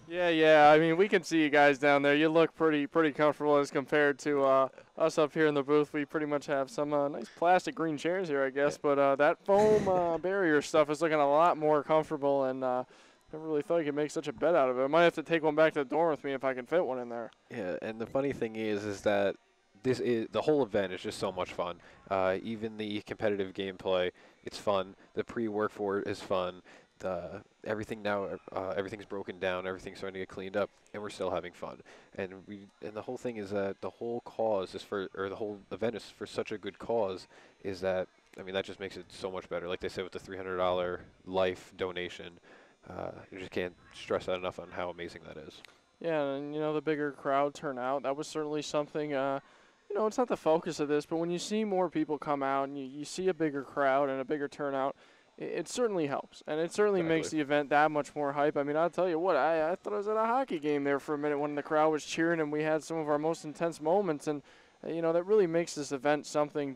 Yeah. I mean, we can see you guys down there. You look pretty comfortable as compared to us up here in the booth. We pretty much have some nice plastic green chairs here, I guess. But that foam barrier stuff is looking a lot more comfortable, and never really thought you could make such a bed out of it. I might have to take one back to the dorm with me if I can fit one in there. Yeah, and the funny thing is that the whole event is just so much fun. Even the competitive gameplay, it's fun. The pre-work for it is fun. Everything now, everything's broken down. Everything's starting to get cleaned up, and we're still having fun. And the whole thing is that the whole cause is the whole event is for such a good cause. Is that that just makes it so much better. Like they said with the $300 life donation. You just can't stress that enough on how amazing that is. Yeah, and the bigger crowd turnout, that was certainly something, it's not the focus of this, but when you see more people come out and you see a bigger crowd and a bigger turnout, it certainly helps. And it certainly makes the event that much more hype. I mean, I'll tell you what, I thought I was at a hockey game there for a minute when the crowd was cheering and we had some of our most intense moments. And, that really makes this event something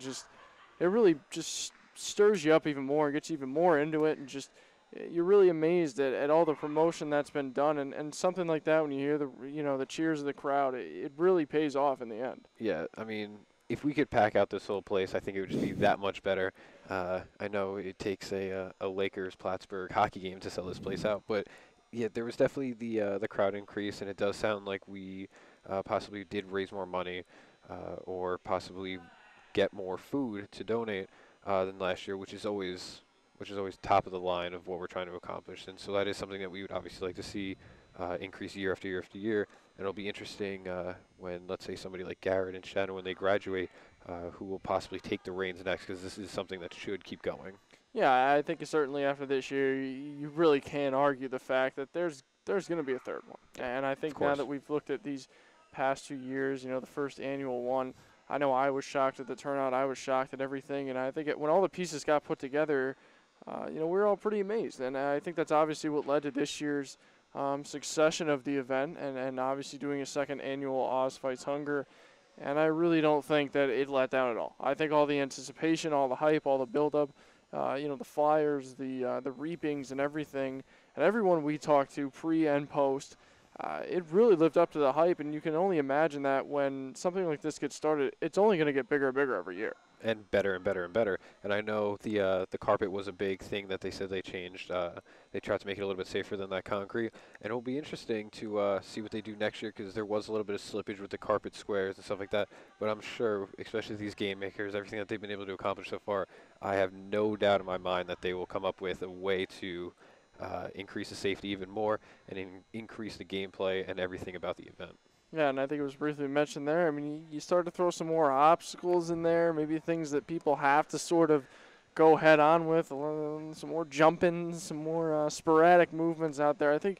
it really just stirs you up even more and gets you even more into it, and just you're really amazed at all the promotion that's been done, and something like that, when you hear the cheers of the crowd, it really pays off in the end. Yeah, I mean, if we could pack out this whole place, I think it would just be that much better. I know it takes a Lakers-Plattsburgh hockey game to sell this place out, but yeah, there was definitely the crowd increase, and it does sound like we possibly did raise more money or possibly get more food to donate than last year, which is always top of the line of what we're trying to accomplish. And so that is something that we would obviously like to see increase year after year after year. And it'll be interesting when, let's say, somebody like Garrett and Shannon, when they graduate, who will possibly take the reins next, because this is something that should keep going. Yeah, I think certainly after this year, you really can't argue the fact that there's going to be a third one. And I think now that we've looked at these past 2 years, the first annual one, I know I was shocked at the turnout. I was shocked at everything. And I think when all the pieces got put together, we were all pretty amazed. And I think that's obviously what led to this year's succession of the event, and obviously doing a second annual Oz Fights Hunger. And I really don't think that it let down at all. I think all the anticipation, all the hype, all the buildup, the flyers, the reapings and everything, and everyone we talked to pre and post, it really lived up to the hype, and you can only imagine that when something like this gets started, it's only going to get bigger and bigger every year. And better and better and better. And I know the carpet was a big thing that they said they changed. They tried to make it a little bit safer than that concrete. And it will be interesting to see what they do next year, because there was a little bit of slippage with the carpet squares and stuff like that. But I'm sure, especially these game makers, everything that they've been able to accomplish so far, I have no doubt in my mind that they will come up with a way to increase the safety even more and increase the gameplay and everything about the event. Yeah, and I think it was briefly mentioned there. I mean, you start to throw some more obstacles in there, maybe things that people have to sort of go head on with, some more jumping, some more sporadic movements out there. I think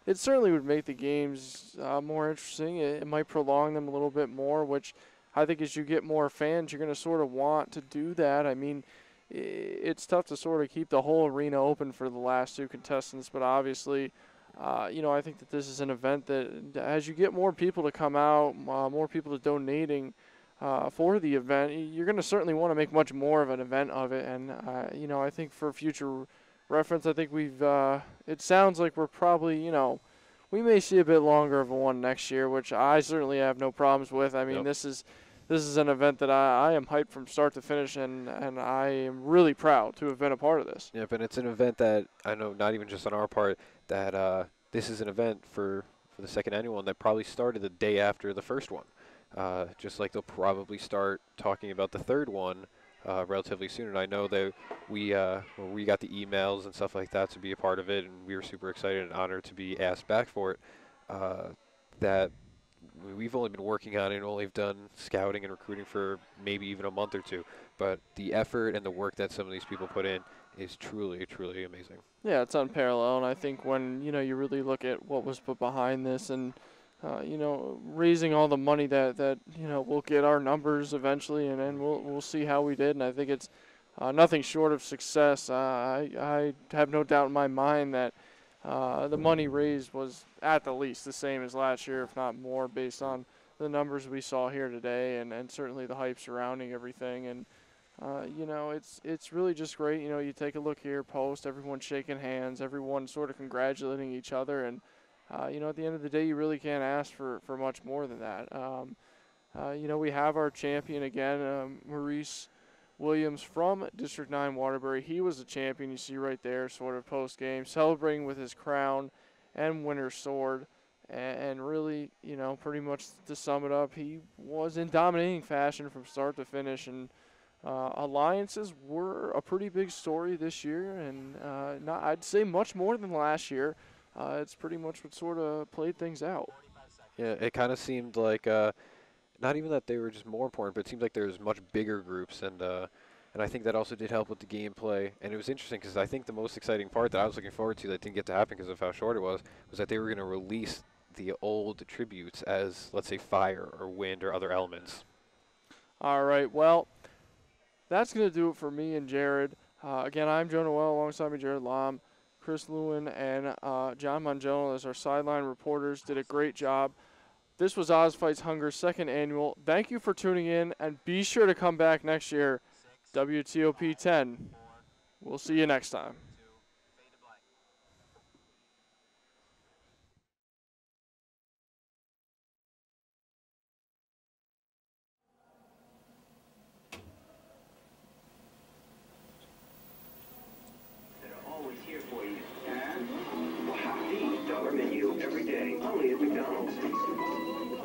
it certainly would make the games more interesting. It might prolong them a little bit more, which I think as you get more fans, you're going to sort of want to do that. I mean, it's tough to sort of keep the whole arena open for the last two contestants, but obviously, you know, I think that this is an event that as you get more people to come out, more people to donating for the event, you're going to certainly want to make much more of an event of it. And, you know, I think for future reference, I think we've, it sounds like we're probably, you know, we may see a bit longer of a one next year, which I certainly have no problems with. I mean, this is an event that I am hyped from start to finish, and I am really proud to have been a part of this. Yep, and it's an event that I know, not even just on our part, that this is an event for the second annual one that probably started the day after the first one. Just like they'll probably start talking about the third one relatively soon. And I know that we got the emails and stuff like that to be a part of it, and we were super excited and honored to be asked back for it. That we've only been working on it and only done scouting and recruiting for maybe even a month or two. But the effort and the work that some of these people put in is truly, truly amazing. Yeah, it's unparalleled. And I think when, you know, you really look at what was put behind this and, you know, raising all the money that you know, we'll get our numbers eventually, and then we'll see how we did. And I think it's nothing short of success. I have no doubt in my mind that the money raised was at the least the same as last year, if not more, based on the numbers we saw here today, and certainly the hype surrounding everything. And you know, it's really just great. You know, you take a look here, post, everyone shaking hands, everyone sort of congratulating each other, and you know, at the end of the day, you really can't ask for much more than that. You know, we have our champion again, Maurice Williams from District 9 Waterbury. He was the champion, you see right there, sort of post-game, celebrating with his crown and winner's sword. And really, you know, pretty much to sum it up, he was in dominating fashion from start to finish. And alliances were a pretty big story this year, and I'd say much more than last year. It's pretty much what sort of played things out. Yeah, it kind of seemed like not even that they were just more important, but it seemed like there was much bigger groups, and I think that also did help with the gameplay. And it was interesting because I think the most exciting part that I was looking forward to that didn't get to happen because of how short it was that they were going to release the old attributes as, let's say, fire or wind or other elements. All right, well, that's going to do it for me and Jared. Again, I'm Joe Noel, alongside me Jared Lom, Chris Lewin, and John Mangione as our sideline reporters. Did a great job. This was Oz Fights Hunger's second annual. Thank you for tuning in, and be sure to come back next year. WTOP 10. We'll see you next time. Always here for you. And the dollar menu every day, only at McDonald's.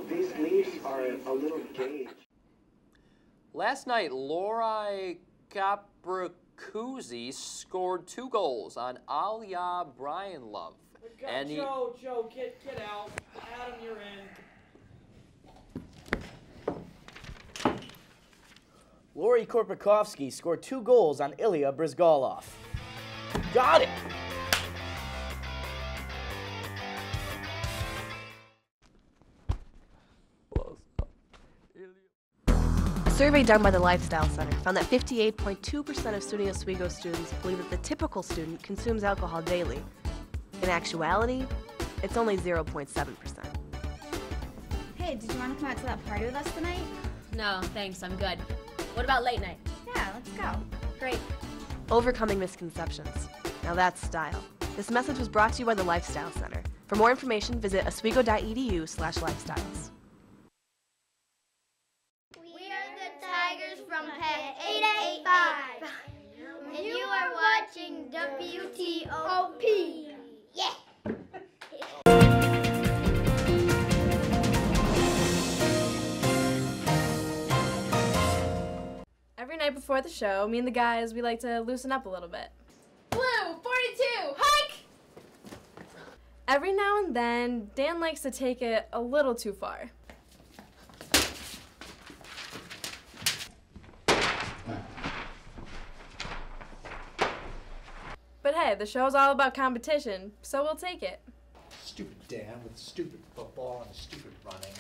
These leaves are a little gauge. Last night, Lori Capricuzzi scored 2 goals on Alia Brian Love. And Joe, get out. Adam, you're in. Lori Korpakovsky scored 2 goals on Ilya Brizgalov. Got it! A survey done by the Lifestyle Center found that 58.2% of SUNY Oswego students believe that the typical student consumes alcohol daily. In actuality, it's only 0.7%. Hey, did you want to come out to that party with us tonight? No, thanks, I'm good. What about late night? Yeah, let's go. Great. Overcoming misconceptions. Now that's style. This message was brought to you by the Lifestyle Center, For more information, visit oswego.edu/lifestyles. We are the Tigers from Pack 885. And you are watching WTOP. Yeah! Every night before the show, me and the guys, we like to loosen up a little bit. Blue, 42, hike! Every now and then, Dan likes to take it a little too far. But hey, the show's all about competition, so we'll take it. Stupid Dan with stupid football and stupid running.